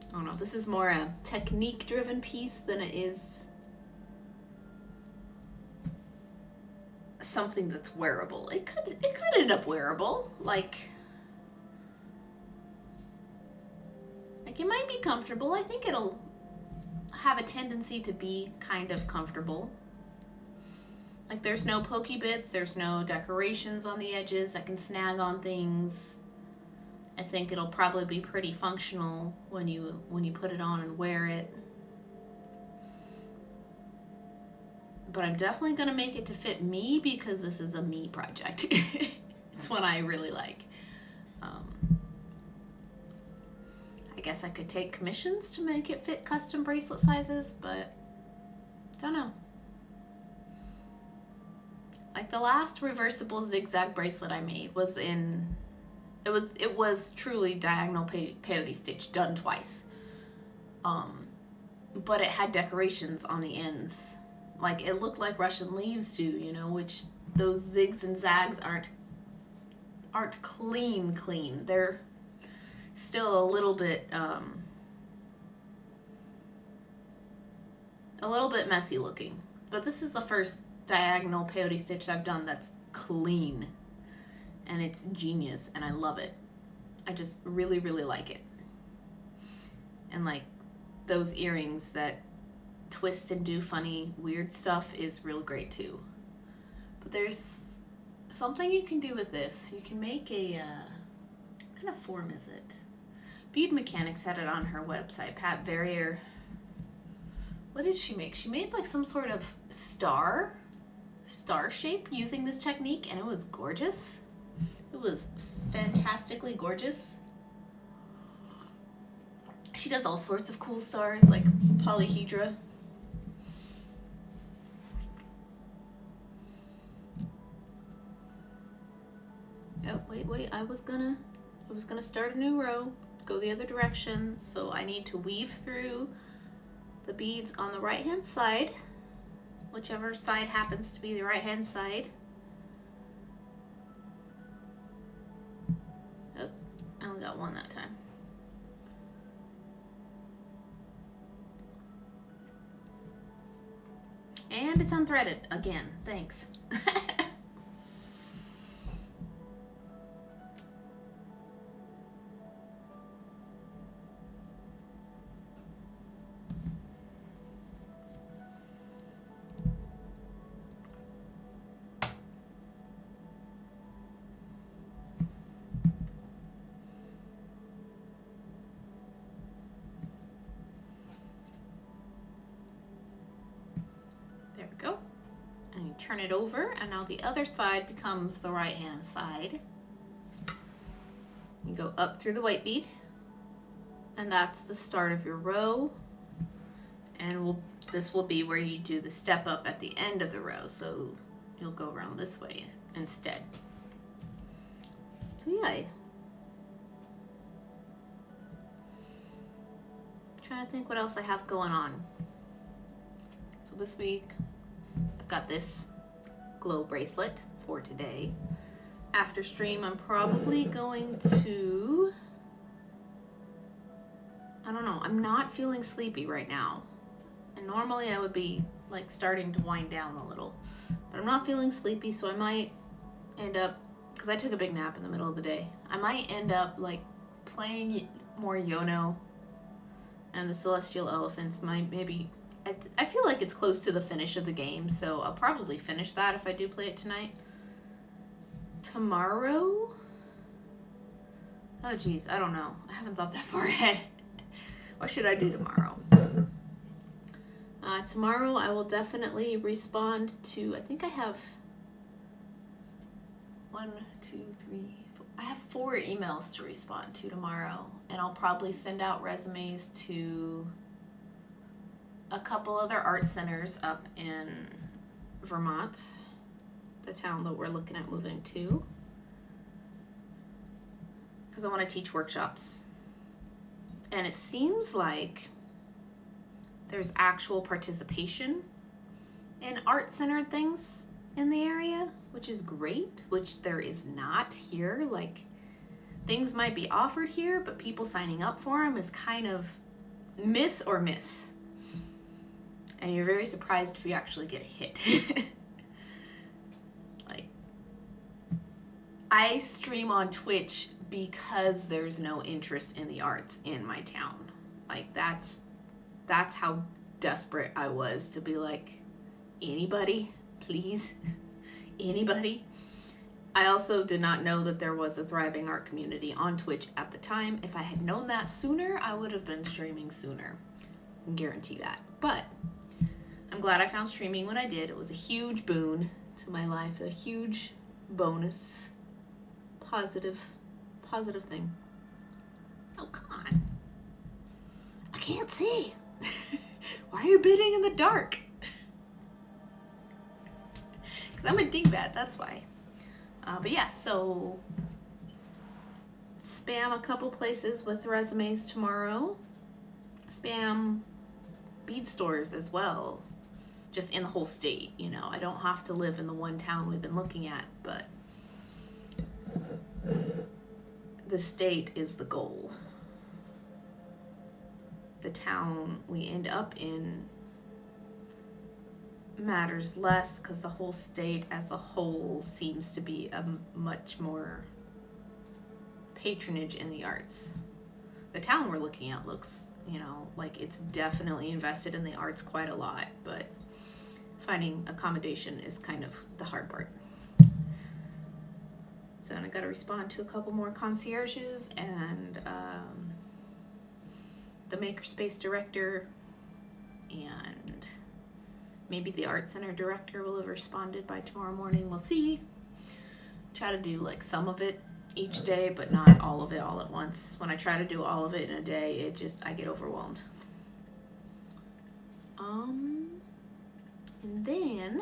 I don't know, this is more a technique-driven piece than it is something that's wearable. It could end up wearable. Like it might be comfortable. I think it'll have a tendency to be kind of comfortable. Like there's no pokey bits, there's no decorations on the edges that can snag on things. I think it'll probably be pretty functional when you put it on and wear it. But I'm definitely going to make it to fit me because this is a me project. It's one I really like. I guess I could take commissions to make it fit custom bracelet sizes, but don't know. Like the last reversible zigzag bracelet I made was in... It was truly diagonal peyote stitch done twice. But it had decorations on the ends. Like it looked like Russian leaves do, you know, which those zigs and zags aren't clean. They're still a little bit messy looking. But this is the first diagonal peyote stitch I've done that's clean. And it's genius, and I love it. I just really, really like it. And like those earrings that twist and do funny, weird stuff is real great too. But there's something you can do with this. You can make a, what kind of form is it? Bead Mechanics had it on her website, Pat Verrier. What did she make? She made like some sort of star shape using this technique, and it was gorgeous. It was fantastically gorgeous. She does all sorts of cool stars, like polyhedra. Oh, wait, I was gonna start a new row, go the other direction, so I need to weave through the beads on the right hand side, whichever side happens to be the right hand side. Oh, I only got one that time. And it's unthreaded again, thanks. There we go. And you turn it over, and now the other side becomes the right hand side. You go up through the white bead, and that's the start of your row. And this will be where you do the step up at the end of the row, so you'll go around this way instead. So yeah. Trying to think what else I have going on. So this week, I've got this glow bracelet for today. After stream, I'm probably going to, I don't know, I'm not feeling sleepy right now. And normally I would be like starting to wind down a little, but I'm not feeling sleepy, so I might end up, because I took a big nap in the middle of the day, I might end up like playing more Yono and the Celestial Elephants. Maybe I feel like it's close to the finish of the game, so I'll probably finish that if I do play it tonight. Tomorrow? Oh geez, I don't know. I haven't thought that far ahead. What should I do tomorrow? Tomorrow I will definitely respond to, I think I have 1, 2, 3, 4. I have 4 emails to respond to tomorrow, and I'll probably send out resumes to a couple other art centers up in Vermont, the town that we're looking at moving to, because I want to teach workshops. And it seems like there's actual participation in art-centered things in the area, which is great, which there is not here. Like, things might be offered here, but people signing up for them is kind of miss or miss. And you're very surprised if you actually get a hit. Like, I stream on Twitch because there's no interest in the arts in my town. Like, that's how desperate I was to be like, anybody, please, anybody. I also did not know that there was a thriving art community on Twitch at the time. If I had known that sooner, I would have been streaming sooner. I can guarantee that. But I'm glad I found streaming when I did. It was a huge boon to my life, a huge bonus, positive thing. Oh, come on. I can't see. Why are you bidding in the dark? Because I'm a dingbat, that's why. But yeah, so spam a couple places with resumes tomorrow. Spam bead stores as well. Just in the whole state, you know. I don't have to live in the one town we've been looking at, but the state is the goal. The town we end up in matters less because the whole state as a whole seems to be a much more patronage in the arts. The town we're looking at looks, you know, like it's definitely invested in the arts quite a lot, but finding accommodation is kind of the hard part. So I got to respond to a couple more concierges and the makerspace director, and maybe the art center director will have responded by tomorrow morning. We'll see. Try to do like some of it each day, but not all of it all at once. When I try to do all of it in a day, I get overwhelmed. And then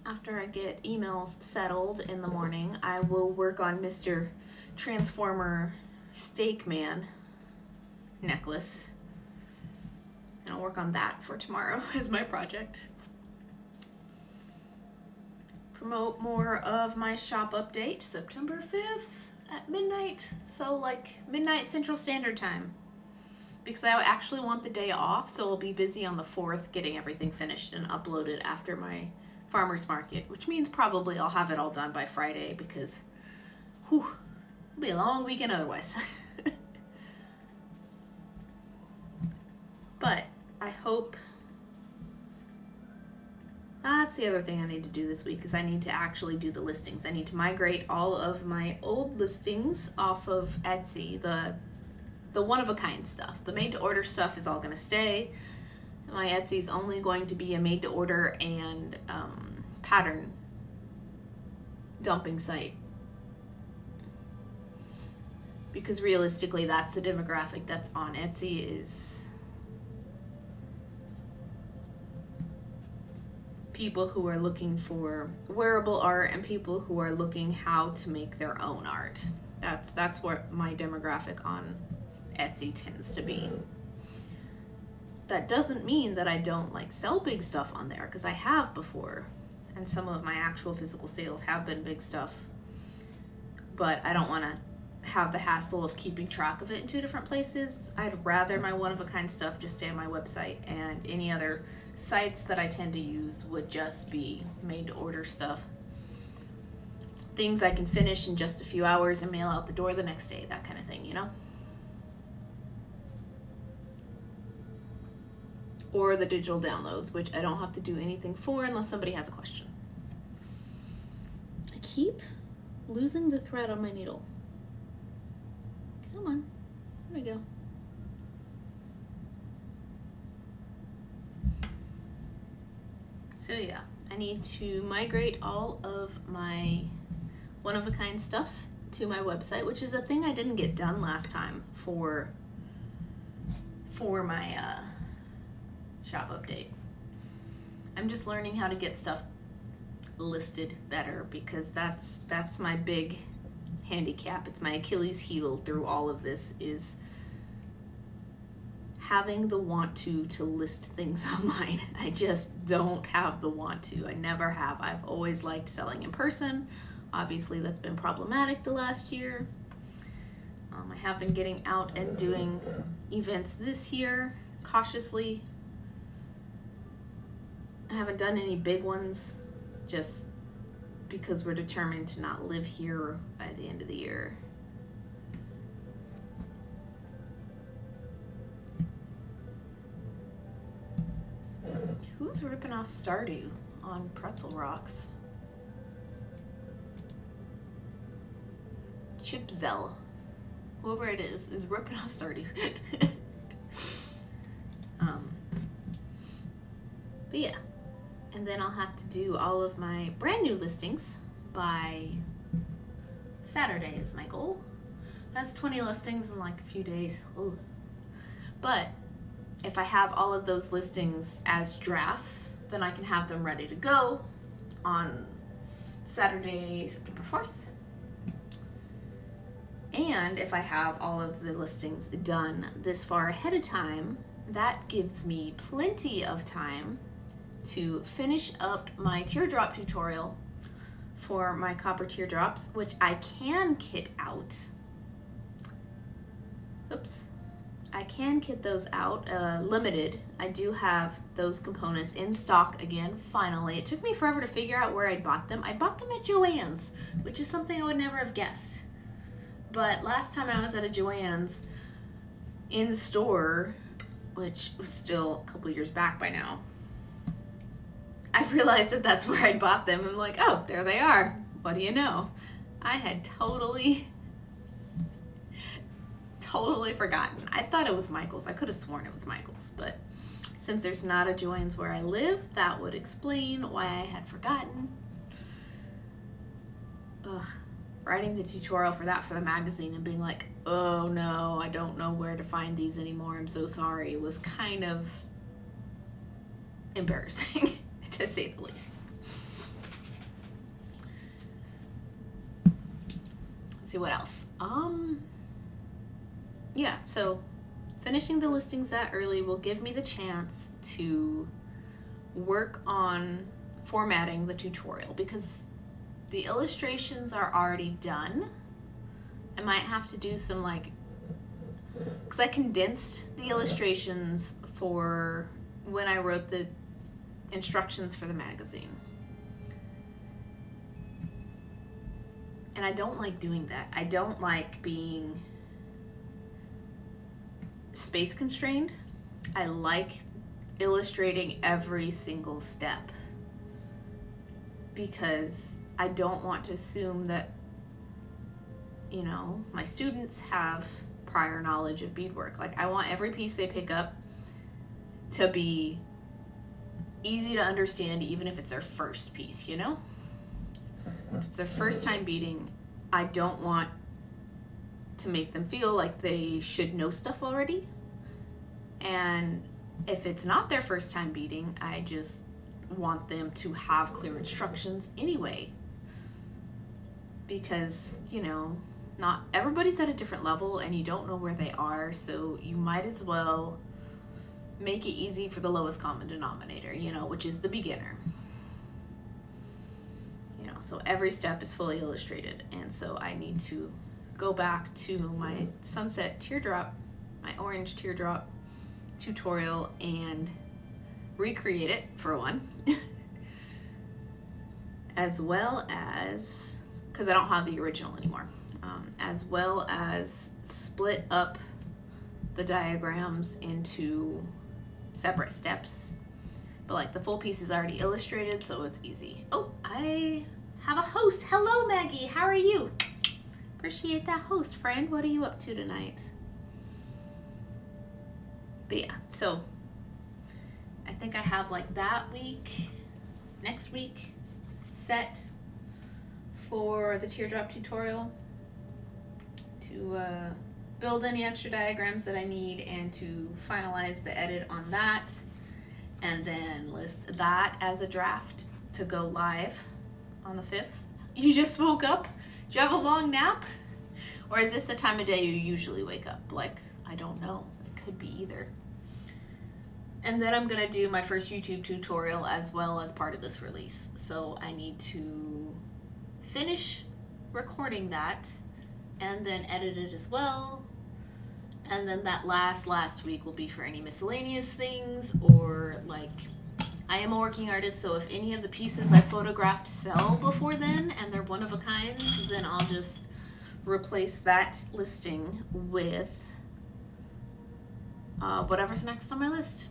after I get emails settled in the morning, I will work on Mr. Transformer Steak Man necklace. And I'll work on that for tomorrow as my project. Promote more of my shop update September 5th at midnight. So like midnight Central Standard Time. Because I actually want the day off, so I'll be busy on the 4th getting everything finished and uploaded after my farmer's market, which means probably I'll have it all done by Friday because it'll be a long weekend otherwise. But I hope that's the other thing I need to do this week is I need to actually do the listings. I need to migrate all of my old listings off of Etsy, the one-of-a-kind stuff. The made-to-order stuff is all going to stay. My Etsy is only going to be a made-to-order and pattern dumping site. Because realistically, that's the demographic that's on Etsy is people who are looking for wearable art and people who are looking how to make their own art. That's what my demographic on Etsy tends to be. That doesn't mean that I don't like sell big stuff on there, because I have before, and some of my actual physical sales have been big stuff, but I don't want to have the hassle of keeping track of it in 2 different places. I'd rather my one-of-a-kind stuff just stay on my website, and any other sites that I tend to use would just be made-to-order stuff. Things I can finish in just a few hours and mail out the door the next day, that kind of thing, you know? Or the digital downloads, which I don't have to do anything for unless somebody has a question. I keep losing the thread on my needle. Come on. There we go. So yeah, I need to migrate all of my one-of-a-kind stuff to my website, which is a thing I didn't get done last time for my shop update. I'm just learning how to get stuff listed better because that's my big handicap. It's my Achilles heel through all of this is having the want to list things online. I just don't have the want to. I never have. I've always liked selling in person. Obviously that's been problematic the last year. I have been getting out and doing events this year cautiously. I haven't done any big ones just because we're determined to not live here by the end of the year. Who's ripping off Stardew on Pretzel Rocks? Chipzell. Whoever it is ripping off Stardew. But yeah. And then I'll have to do all of my brand new listings by Saturday is my goal. That's 20 listings in like a few days. Ooh. But if I have all of those listings as drafts, then I can have them ready to go on Saturday, September 4th. And if I have all of the listings done this far ahead of time, that gives me plenty of time to finish up my teardrop tutorial for my copper teardrops, which I can kit out. Oops. I can kit those out, limited. I do have those components in stock again, finally. It took me forever to figure out where I bought them. I bought them at Joann's, which is something I would never have guessed. But last time I was at a Joann's in store, which was still a couple years back by now, I realized that that's where I bought them. I'm like, oh, there they are. What do you know? I had totally forgotten. I thought it was Michael's. I could have sworn it was Michael's, but since there's not a Joann's where I live, that would explain why I had forgotten. Ugh. Writing the tutorial for that for the magazine and being like, oh no, I don't know where to find these anymore. I'm so sorry. Was kind of embarrassing, to say the least. see what else. Yeah, so finishing the listings that early will give me the chance to work on formatting the tutorial, because the illustrations are already done. I might have to do some because I condensed the illustrations for when I wrote the instructions for the magazine. And I don't like doing that. I don't like being space constrained. I like illustrating every single step, because I don't want to assume that, my students have prior knowledge of beadwork. Like, I want every piece they pick up to be easy to understand, even if it's their first piece, If it's their first time beading, I don't want to make them feel like they should know stuff already. And if it's not their first time beading, I just want them to have clear instructions anyway. Because, not everybody's at a different level and you don't know where they are, so you might as well make it easy for the lowest common denominator, which is the beginner. So every step is fully illustrated, and so I need to go back to my sunset teardrop, my orange teardrop tutorial, and recreate it for one. As well as, because I don't have the original anymore, as well as split up the diagrams into separate steps. But the full piece is already illustrated, so it's easy. Oh, I have a host. Hello, Maggie. How are you? Appreciate that host, friend. What are you up to tonight? But yeah, so I think I have that week, next week, set for the teardrop tutorial to build any extra diagrams that I need and to finalize the edit on that, and then list that as a draft to go live on the 5th. You just woke up? Do you have a long nap? Or is this the time of day you usually wake up? I don't know. It could be either. And then I'm gonna do my first YouTube tutorial as well as part of this release. So I need to finish recording that and then edit it as well. And then that last week will be for any miscellaneous things, or I am a working artist, so if any of the pieces I photographed sell before then and they're one of a kind, then I'll just replace that listing with whatever's next on my list,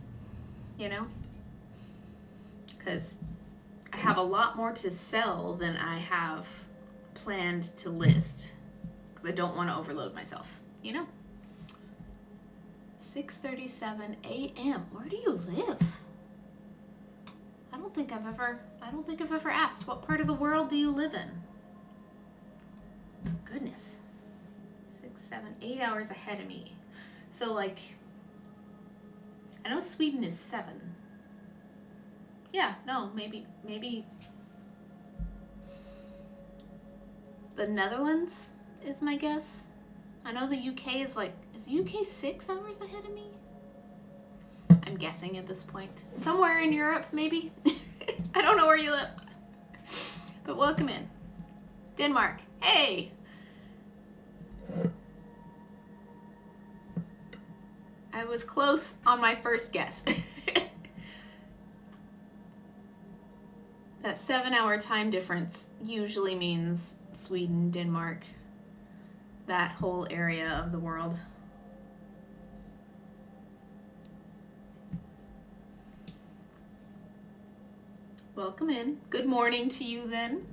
because I have a lot more to sell than I have planned to list, because I don't want to overload myself, 6:37 a.m. Where do you live? I don't think I've ever asked. What part of the world do you live in? Goodness. 6, 7, 8 hours ahead of me. So I know Sweden is 7. Yeah, no, maybe the Netherlands is my guess. I know the UK is is the UK 6 hours ahead of me? I'm guessing at this point. Somewhere in Europe, maybe. I don't know where you live. But welcome in. Denmark. Hey! I was close on my first guess. That 7-hour time difference usually means Sweden, Denmark, that whole area of the world. Welcome in. Good morning to you then.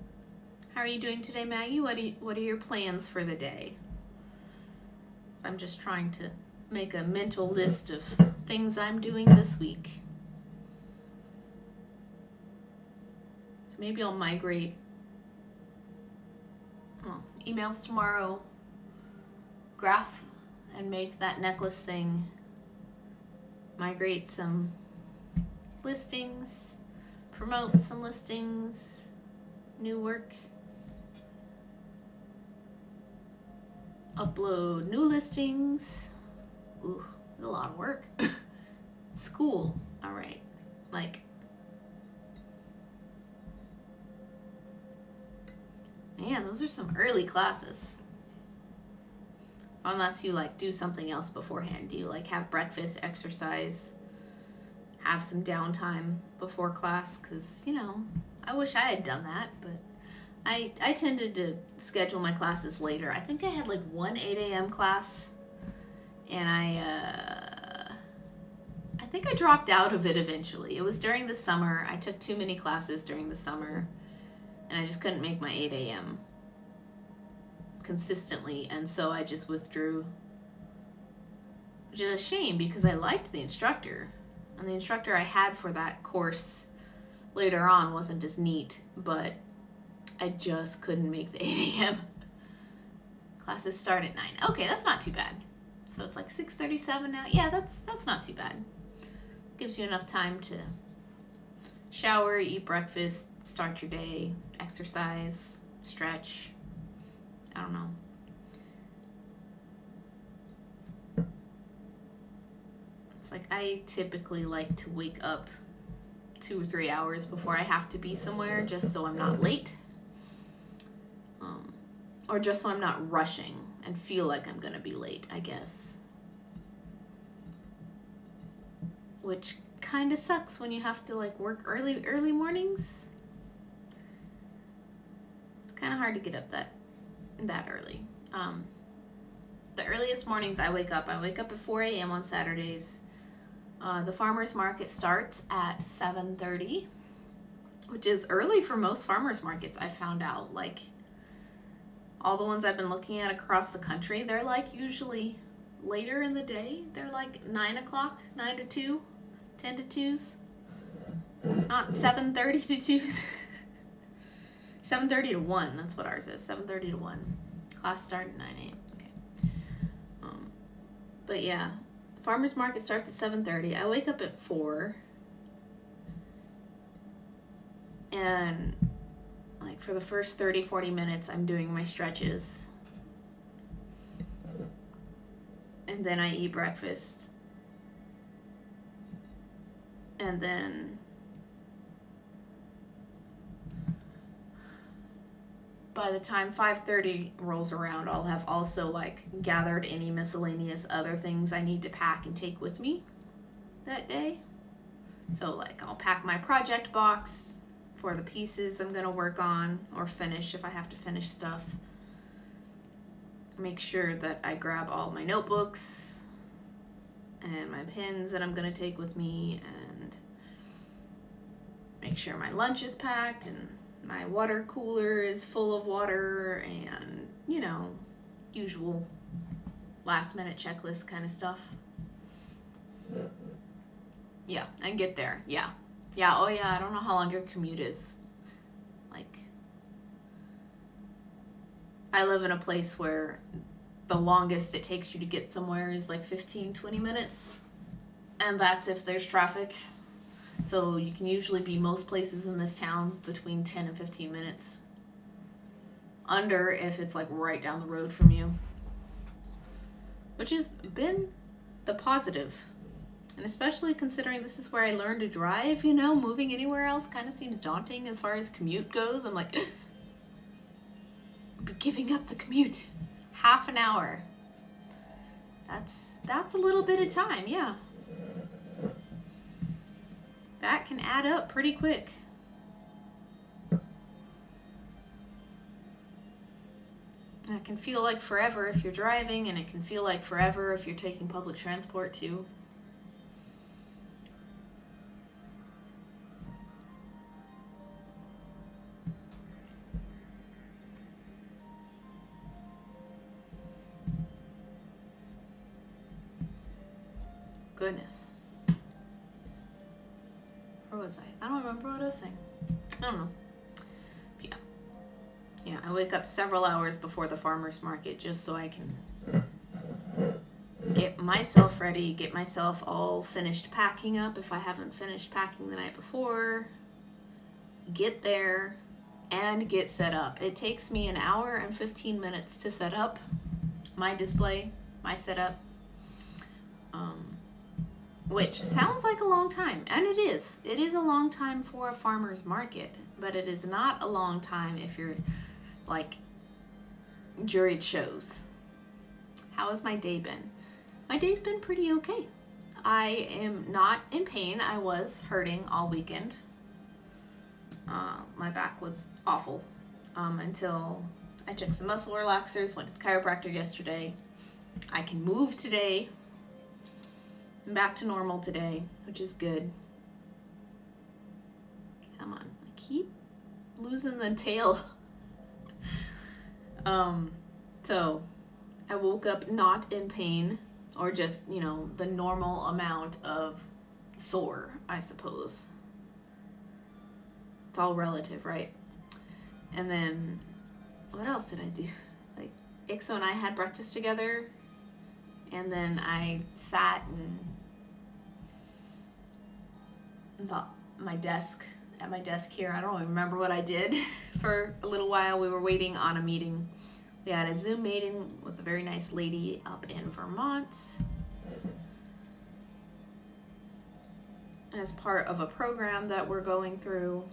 How are you doing today, Maggie? What are your plans for the day? I'm just trying to make a mental list of things I'm doing this week. So maybe I'll migrate emails tomorrow, graph and make that necklace thing, migrate some listings, promote some listings, new work. upload new listings. Ooh, a lot of work. School. All right. Like, man, those are some early classes. Unless you like do something else beforehand. Do you like have breakfast, exercise, have some downtime before class? Because, you know, I wish I had done that, but I tended to schedule my classes later. I think I had like one 8 a.m. class, and I think I dropped out of it eventually. It was during the summer. I took too many classes during the summer, and I just couldn't make my 8 a.m. consistently, and so I just withdrew. Which is a shame because I liked the instructor, and the instructor I had for that course later on wasn't as neat, but I just couldn't make the 8 a.m. Classes start at 9. Okay, that's not too bad. So it's like 6:37 now. Yeah, that's not too bad. Gives you enough time to shower, eat breakfast, start your day, exercise, stretch. I don't know. It's like I typically like to wake up 2 or 3 hours before I have to be somewhere just so I'm not late. Or just so I'm not rushing and feel like I'm going to be late, I guess. Which kind of sucks when you have to like work early mornings. It's kind of hard to get up that early. The earliest mornings I wake up at 4 a.m. on Saturdays. The farmers market starts at 7:30, which is early for most farmers markets. I found out, like, all the ones I've been looking at across the country, they're like usually later in the day. They're like 9 o'clock, 9 to 2, 10 to 2s, not 7:30 to 2s. 7:30 to 1, that's what ours is, 7:30 to 1. Class start at 9 a.m. Okay. But yeah, farmers market starts at 7:30. I wake up at 4. And like for the first 30-40 minutes, I'm doing my stretches. And then I eat breakfast. And then by the time 5:30 rolls around, I'll have also like gathered any miscellaneous other things I need to pack and take with me that day. So like I'll pack my project box for the pieces I'm going to work on or finish if I have to finish stuff. Make sure that I grab all my notebooks and my pens that I'm going to take with me, and make sure my lunch is packed and my water cooler is full of water, and, you know, usual last minute checklist kind of stuff. Yeah, and get there. Yeah, oh yeah, I don't know how long your commute is. Like, I live in a place where the longest it takes you to get somewhere is like 15-20 minutes. And that's if there's traffic. So you can usually be most places in this town between 10 and 15 minutes. Under if it's like right down the road from you. Which has been the positive. And especially considering this is where I learned to drive, you know, moving anywhere else kind of seems daunting as far as commute goes. I'm like, I'm giving up the commute. Half an hour. That's a little bit of time, yeah. That can add up pretty quick. And it can feel like forever if you're driving, and it can feel like forever if you're taking public transport too. Goodness. Where was I? I don't remember what I was saying. I don't know. But yeah, I wake up several hours before the farmer's market just so I can get myself ready, get myself all finished packing up if I haven't finished packing the night before, get there, and get set up. It takes me an hour and 15 minutes to set up my display, my setup, which sounds like a long time, and it is. It is a long time for a farmer's market, but it is not a long time if you're like juried shows. How has my day been? My day's been pretty okay. I am not in pain. I was hurting all weekend. My back was awful until I took some muscle relaxers, went to the chiropractor yesterday. I can move today. I'm back to normal today, which is good. Come on. I keep losing the tail. So I woke up not in pain, or just, the normal amount of sore, I suppose. It's all relative, right? And then, what else did I do? Like, Ixo and I had breakfast together, and then I sat at my desk here. I don't even remember what I did for a little while. We were waiting on a meeting. We had a Zoom meeting with a very nice lady up in Vermont as part of a program that we're going through.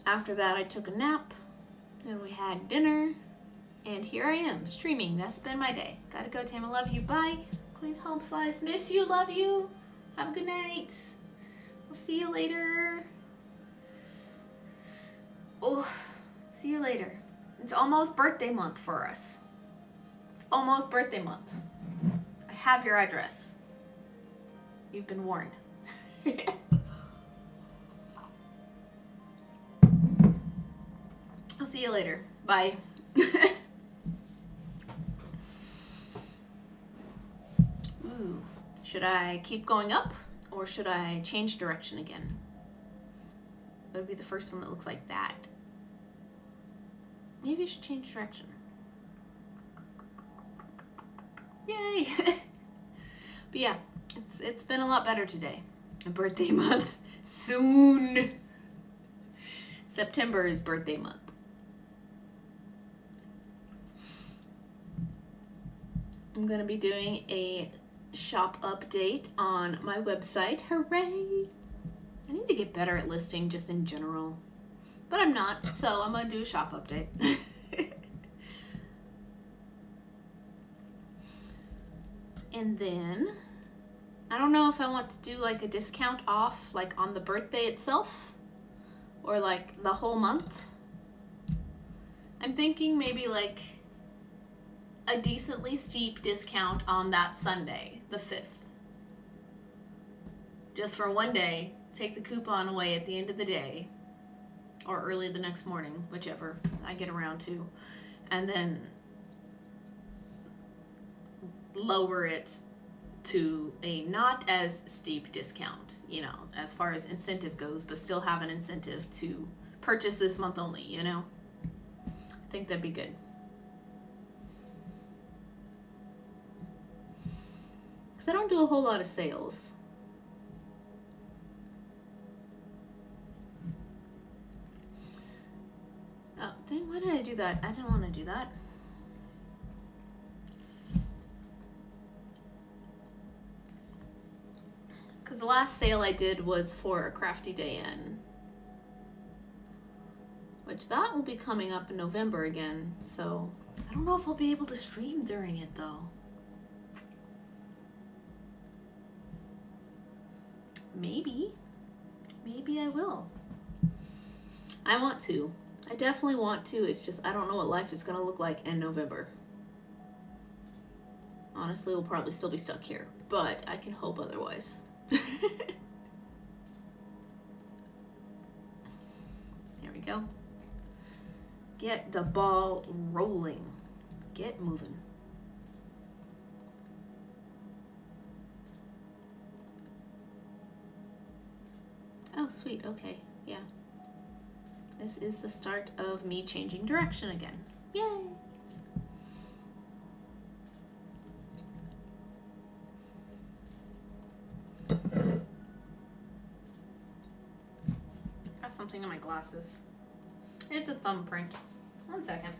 After that, I took a nap, and we had dinner, and here I am, streaming. That's been my day. Gotta go, Tam. I love you. Bye. Queen Home Slice. Miss you. Love you. Have a good night. We'll see you later. Oh, see you later. It's almost birthday month for us. It's almost birthday month. I have your address. You've been warned. I'll see you later. Bye. Ooh. Should I keep going up, or should I change direction again? That would be the first one that looks like that. Maybe I should change direction. Yay! But yeah, it's been a lot better today. A birthday month. Soon. September is birthday month. I'm going to be doing a shop update on my website. Hooray! I need to get better at listing just in general. But I'm not, so I'm going to do a shop update. And then, I don't know if I want to do like a discount off like on the birthday itself, or like the whole month. I'm thinking maybe like a decently steep discount on that Sunday, the 5th. Just for one day, take the coupon away at the end of the day, or early the next morning, whichever I get around to, and then lower it to a not as steep discount, as far as incentive goes, but still have an incentive to purchase this month only, I think that'd be good. Because I don't do a whole lot of sales. Oh, dang, why did I do that? I didn't want to do that. Because the last sale I did was for a Crafty Day In, which that will be coming up in November again, so I don't know if I'll be able to stream during it though. Maybe I will. I want to. I definitely want to. It's just I don't know what life is going to look like in November. Honestly, we'll probably still be stuck here, but I can hope otherwise. There we go. Get the ball rolling. Get moving. Oh, sweet. Okay. Yeah. This is the start of me changing direction again. Yay! Got something on my glasses. It's a thumbprint. Oh, 1 second.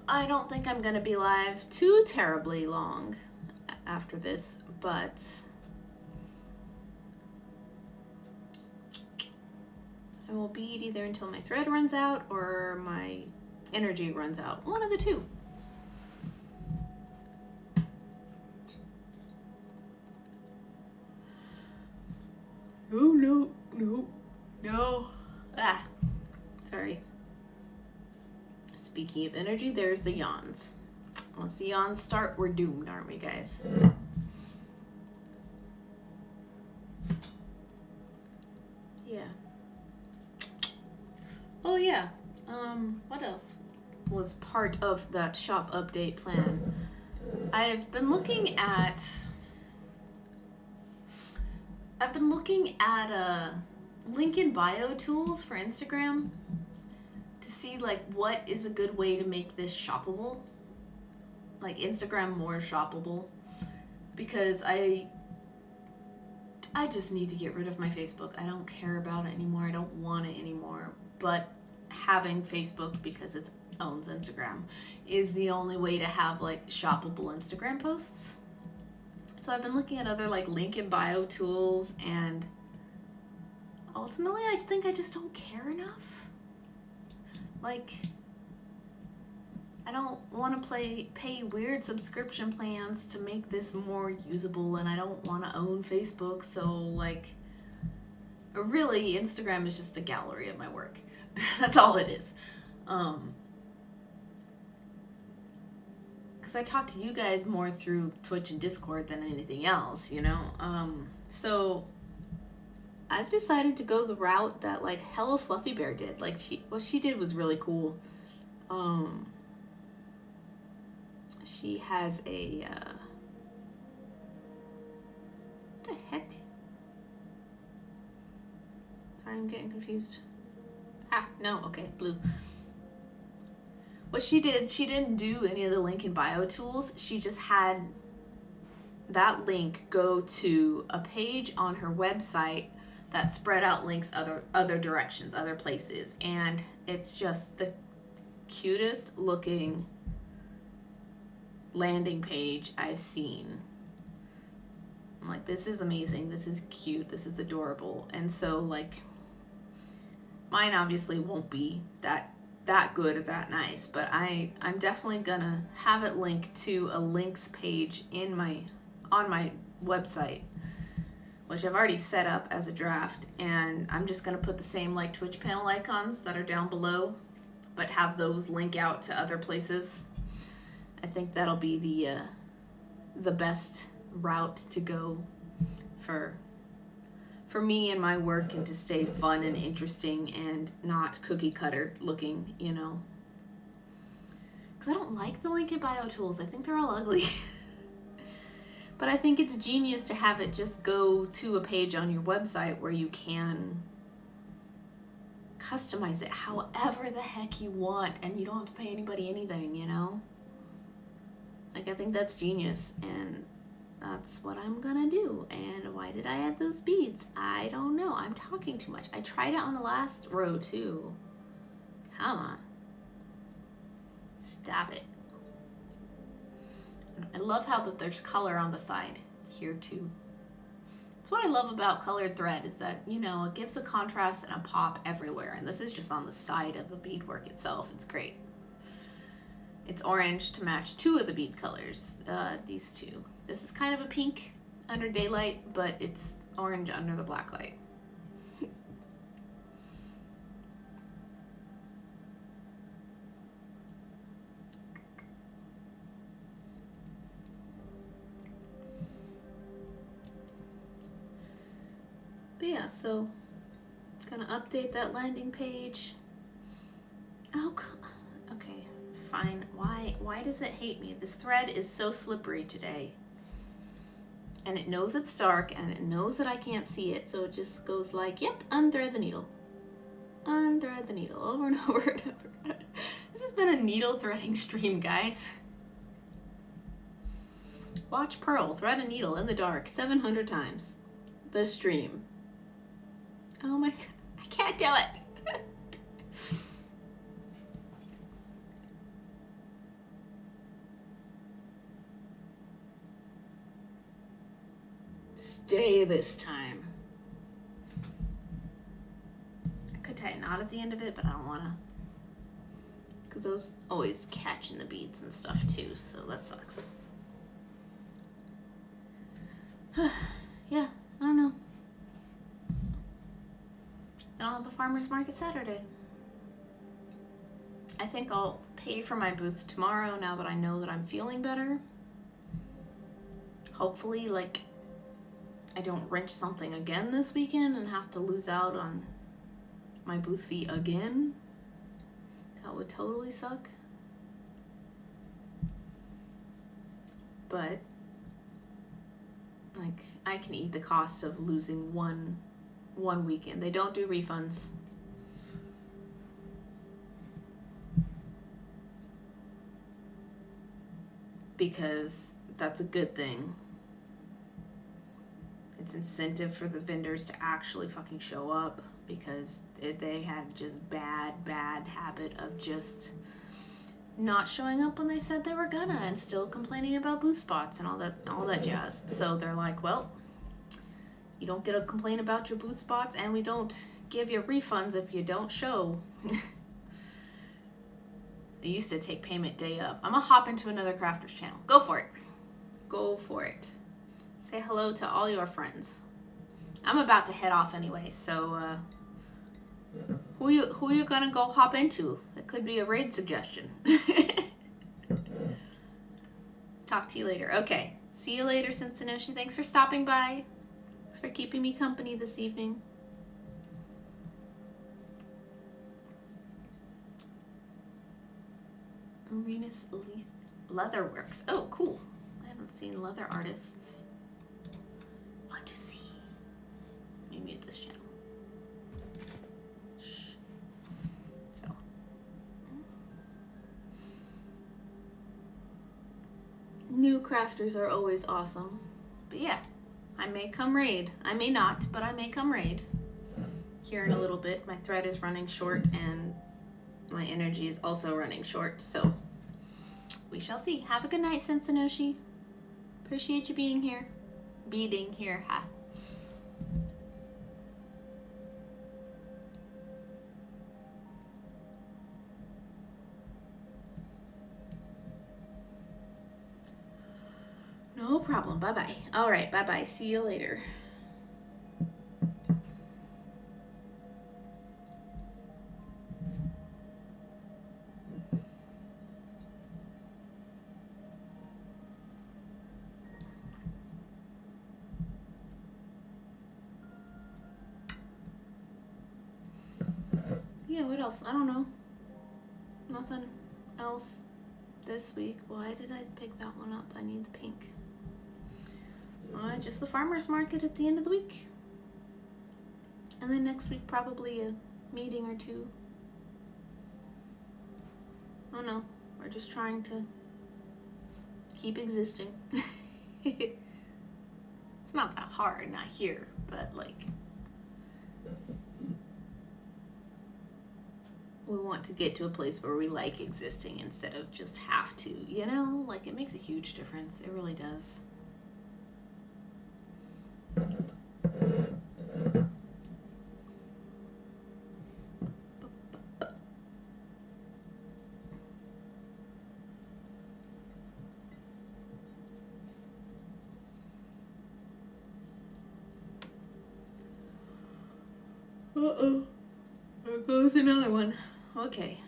I don't think I'm going to be live too terribly long after this, but I will be either until my thread runs out or my energy runs out. One of the two. Oh, no. Sorry. Speaking of energy, there's the yawns. Once the yawns start, we're doomed, aren't we, guys? Yeah. Oh, yeah. What else was part of that shop update plan? I've been looking at link in bio tools for Instagram to see like what is a good way to make this shoppable, like Instagram more shoppable, because I just need to get rid of my Facebook. I don't care about it anymore. I don't want it anymore. But having Facebook, because it owns Instagram, is the only way to have like shoppable Instagram posts. So I've been looking at other like link in bio tools, and ultimately I think I just don't care enough. Like, I don't want to pay weird subscription plans to make this more usable, and I don't want to own Facebook, so like, really Instagram is just a gallery of my work. That's all it is. Because I talk to you guys more through Twitch and Discord than anything else, you know? So I've decided to go the route that like Hello Fluffy Bear did. Like what she did was really cool. She has a what the heck? Sorry, I'm getting confused. No, okay, blue. What she did, she didn't do any of the link in bio tools. She just had that link go to a page on her website that spread out links other directions, other places, and it's just the cutest looking landing page I've seen. I'm like, this is amazing, this is cute, this is adorable. And so like, mine obviously won't be that good or that nice, but I'm definitely gonna have it linked to a links page on my website, which I've already set up as a draft, and I'm just gonna put the same like Twitch panel icons that are down below, but have those link out to other places. I think that'll be the best route to go for me and my work, and to stay fun and interesting and not cookie cutter looking, you know. Because I don't like the link in bio tools. I think they're all ugly. But I think it's genius to have it just go to a page on your website where you can customize it however the heck you want, and you don't have to pay anybody anything, you know? Like, I think that's genius, and that's what I'm gonna do. And why did I add those beads? I don't know. I'm talking too much. I tried it on the last row too. Come on. Stop it. I love how that there's color on the side here too. That's what I love about colored thread, is that, you know, it gives a contrast and a pop everywhere. And this is just on the side of the beadwork itself. It's great. It's orange to match two of the bead colors, these two. This is kind of a pink under daylight, but it's orange under the black light. But yeah, so gonna update that landing page. Oh, okay, fine. Why does it hate me? This thread is so slippery today. And it knows it's dark, and it knows that I can't see it, so it just goes like, yep, unthread the needle. Unthread the needle over and over and over. This has been a needle threading stream, guys. Watch Pearl thread a needle in the dark 700 times. The stream. Oh my god. I can't do it. Stay this time. I could tie a knot at the end of it, but I don't want to. Because those always catch in the beads and stuff too, so that sucks. Yeah, I don't know. Then I'll have the farmer's market Saturday. I think I'll pay for my booth tomorrow now that I know that I'm feeling better. Hopefully, like, I don't wrench something again this weekend and have to lose out on my booth fee again. That would totally suck. But, like, I can eat the cost of losing one weekend. They don't do refunds. Because that's a good thing. It's incentive for the vendors to actually fucking show up, because they had just bad habit of just not showing up when they said they were gonna and still complaining about booth spots and all that jazz. So they're like, well, you don't get to complain about your booth spots, and we don't give you refunds if you don't show. They used to take payment day up. I'm gonna hop into another crafter's channel. Go for it. Go for it. Say hello to all your friends. I'm about to head off anyway, so who you gonna go hop into? It could be a raid suggestion. Talk to you later. Okay. See you later, Cincinnati. Thanks for stopping by. Thanks for keeping me company this evening. Arenas Leatherworks. Oh, cool. I haven't seen leather artists. Want to see. Let me mute this channel. Shh. So. New crafters are always awesome. But yeah, I may come raid. I may not, but I may come raid. Here in a little bit. My thread is running short and my energy is also running short, so we shall see. Have a good night, Cincinnati. Appreciate you being here. Being here, ha. No problem. Bye-bye. All right, bye-bye. See you later. Yeah, what else? I don't know. Nothing else this week. Why did I pick that one up? I need the pink. Just the farmer's market at the end of the week. And then next week probably a meeting or two. Oh no, we're just trying to keep existing. It's not that hard, not here, but like, we want to get to a place where we like existing instead of just have to, you know? Like, it makes a huge difference. It really does. Uh-oh. There goes another one. Okay.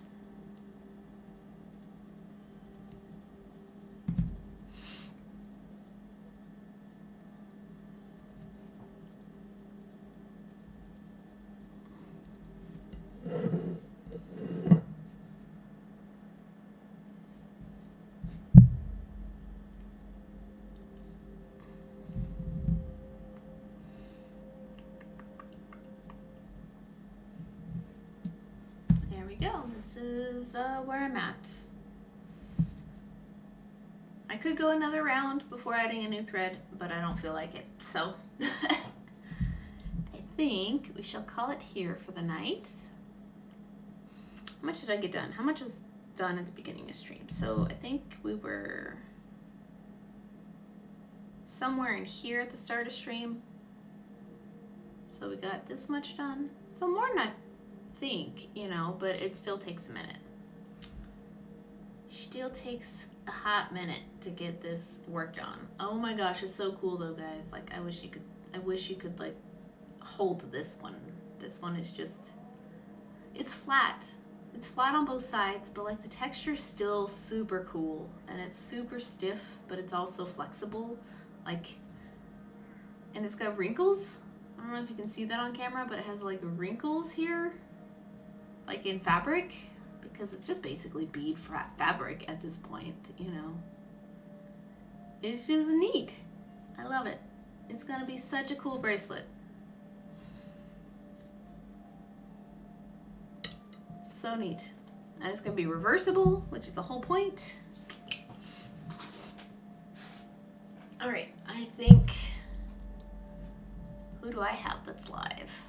Go. This is where I'm at. I I could go another round before adding a new thread, but I don't feel like it. So I think we shall call it here for the night. How much did I get done? How much was done at the beginning of stream? So I think we were somewhere in here at the start of stream. So we got this much done. So more than I think, you know, but it still takes a minute. Still takes a hot minute to get this worked on. Oh my gosh, it's so cool though, guys. Like I wish you could like hold this one. This one is just, it's flat. It's flat on both sides, but like the texture's still super cool and it's super stiff, but it's also flexible. Like, and it's got wrinkles. I don't know if you can see that on camera, but it has like wrinkles here, like in fabric, because it's just basically bead fabric at this point, you know. It's just neat. I love it. It's gonna be such a cool bracelet. So neat. And it's gonna be reversible, which is the whole point. All right, I think, who do I have that's live?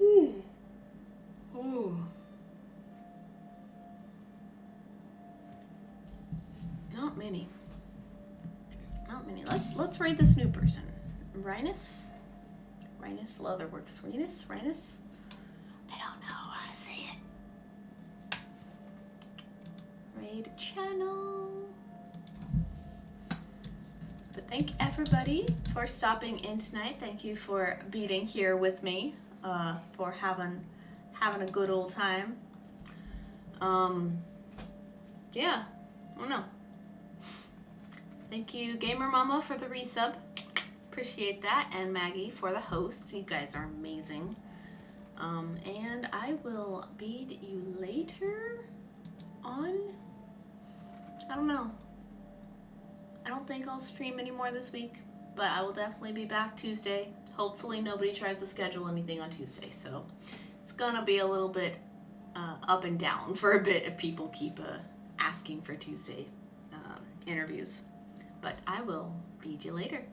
Ooh. Not many. Not many. Let's rate this new person. Rhinus Leatherworks. Rhinus? I don't know how to say it. Raid channel. But thank everybody for stopping in tonight. Thank you for being here with me, for having a good old time. Yeah, I don't know. Thank you, Gamer Mama, for the resub. Appreciate that. And Maggie for the host. You guys are amazing. And I will bid you later on. I don't know. I don't think I'll stream anymore this week, but I will definitely be back Tuesday. Hopefully nobody tries to schedule anything on Tuesday, so it's gonna be a little bit up and down for a bit if people keep asking for Tuesday interviews. But I will bid you later.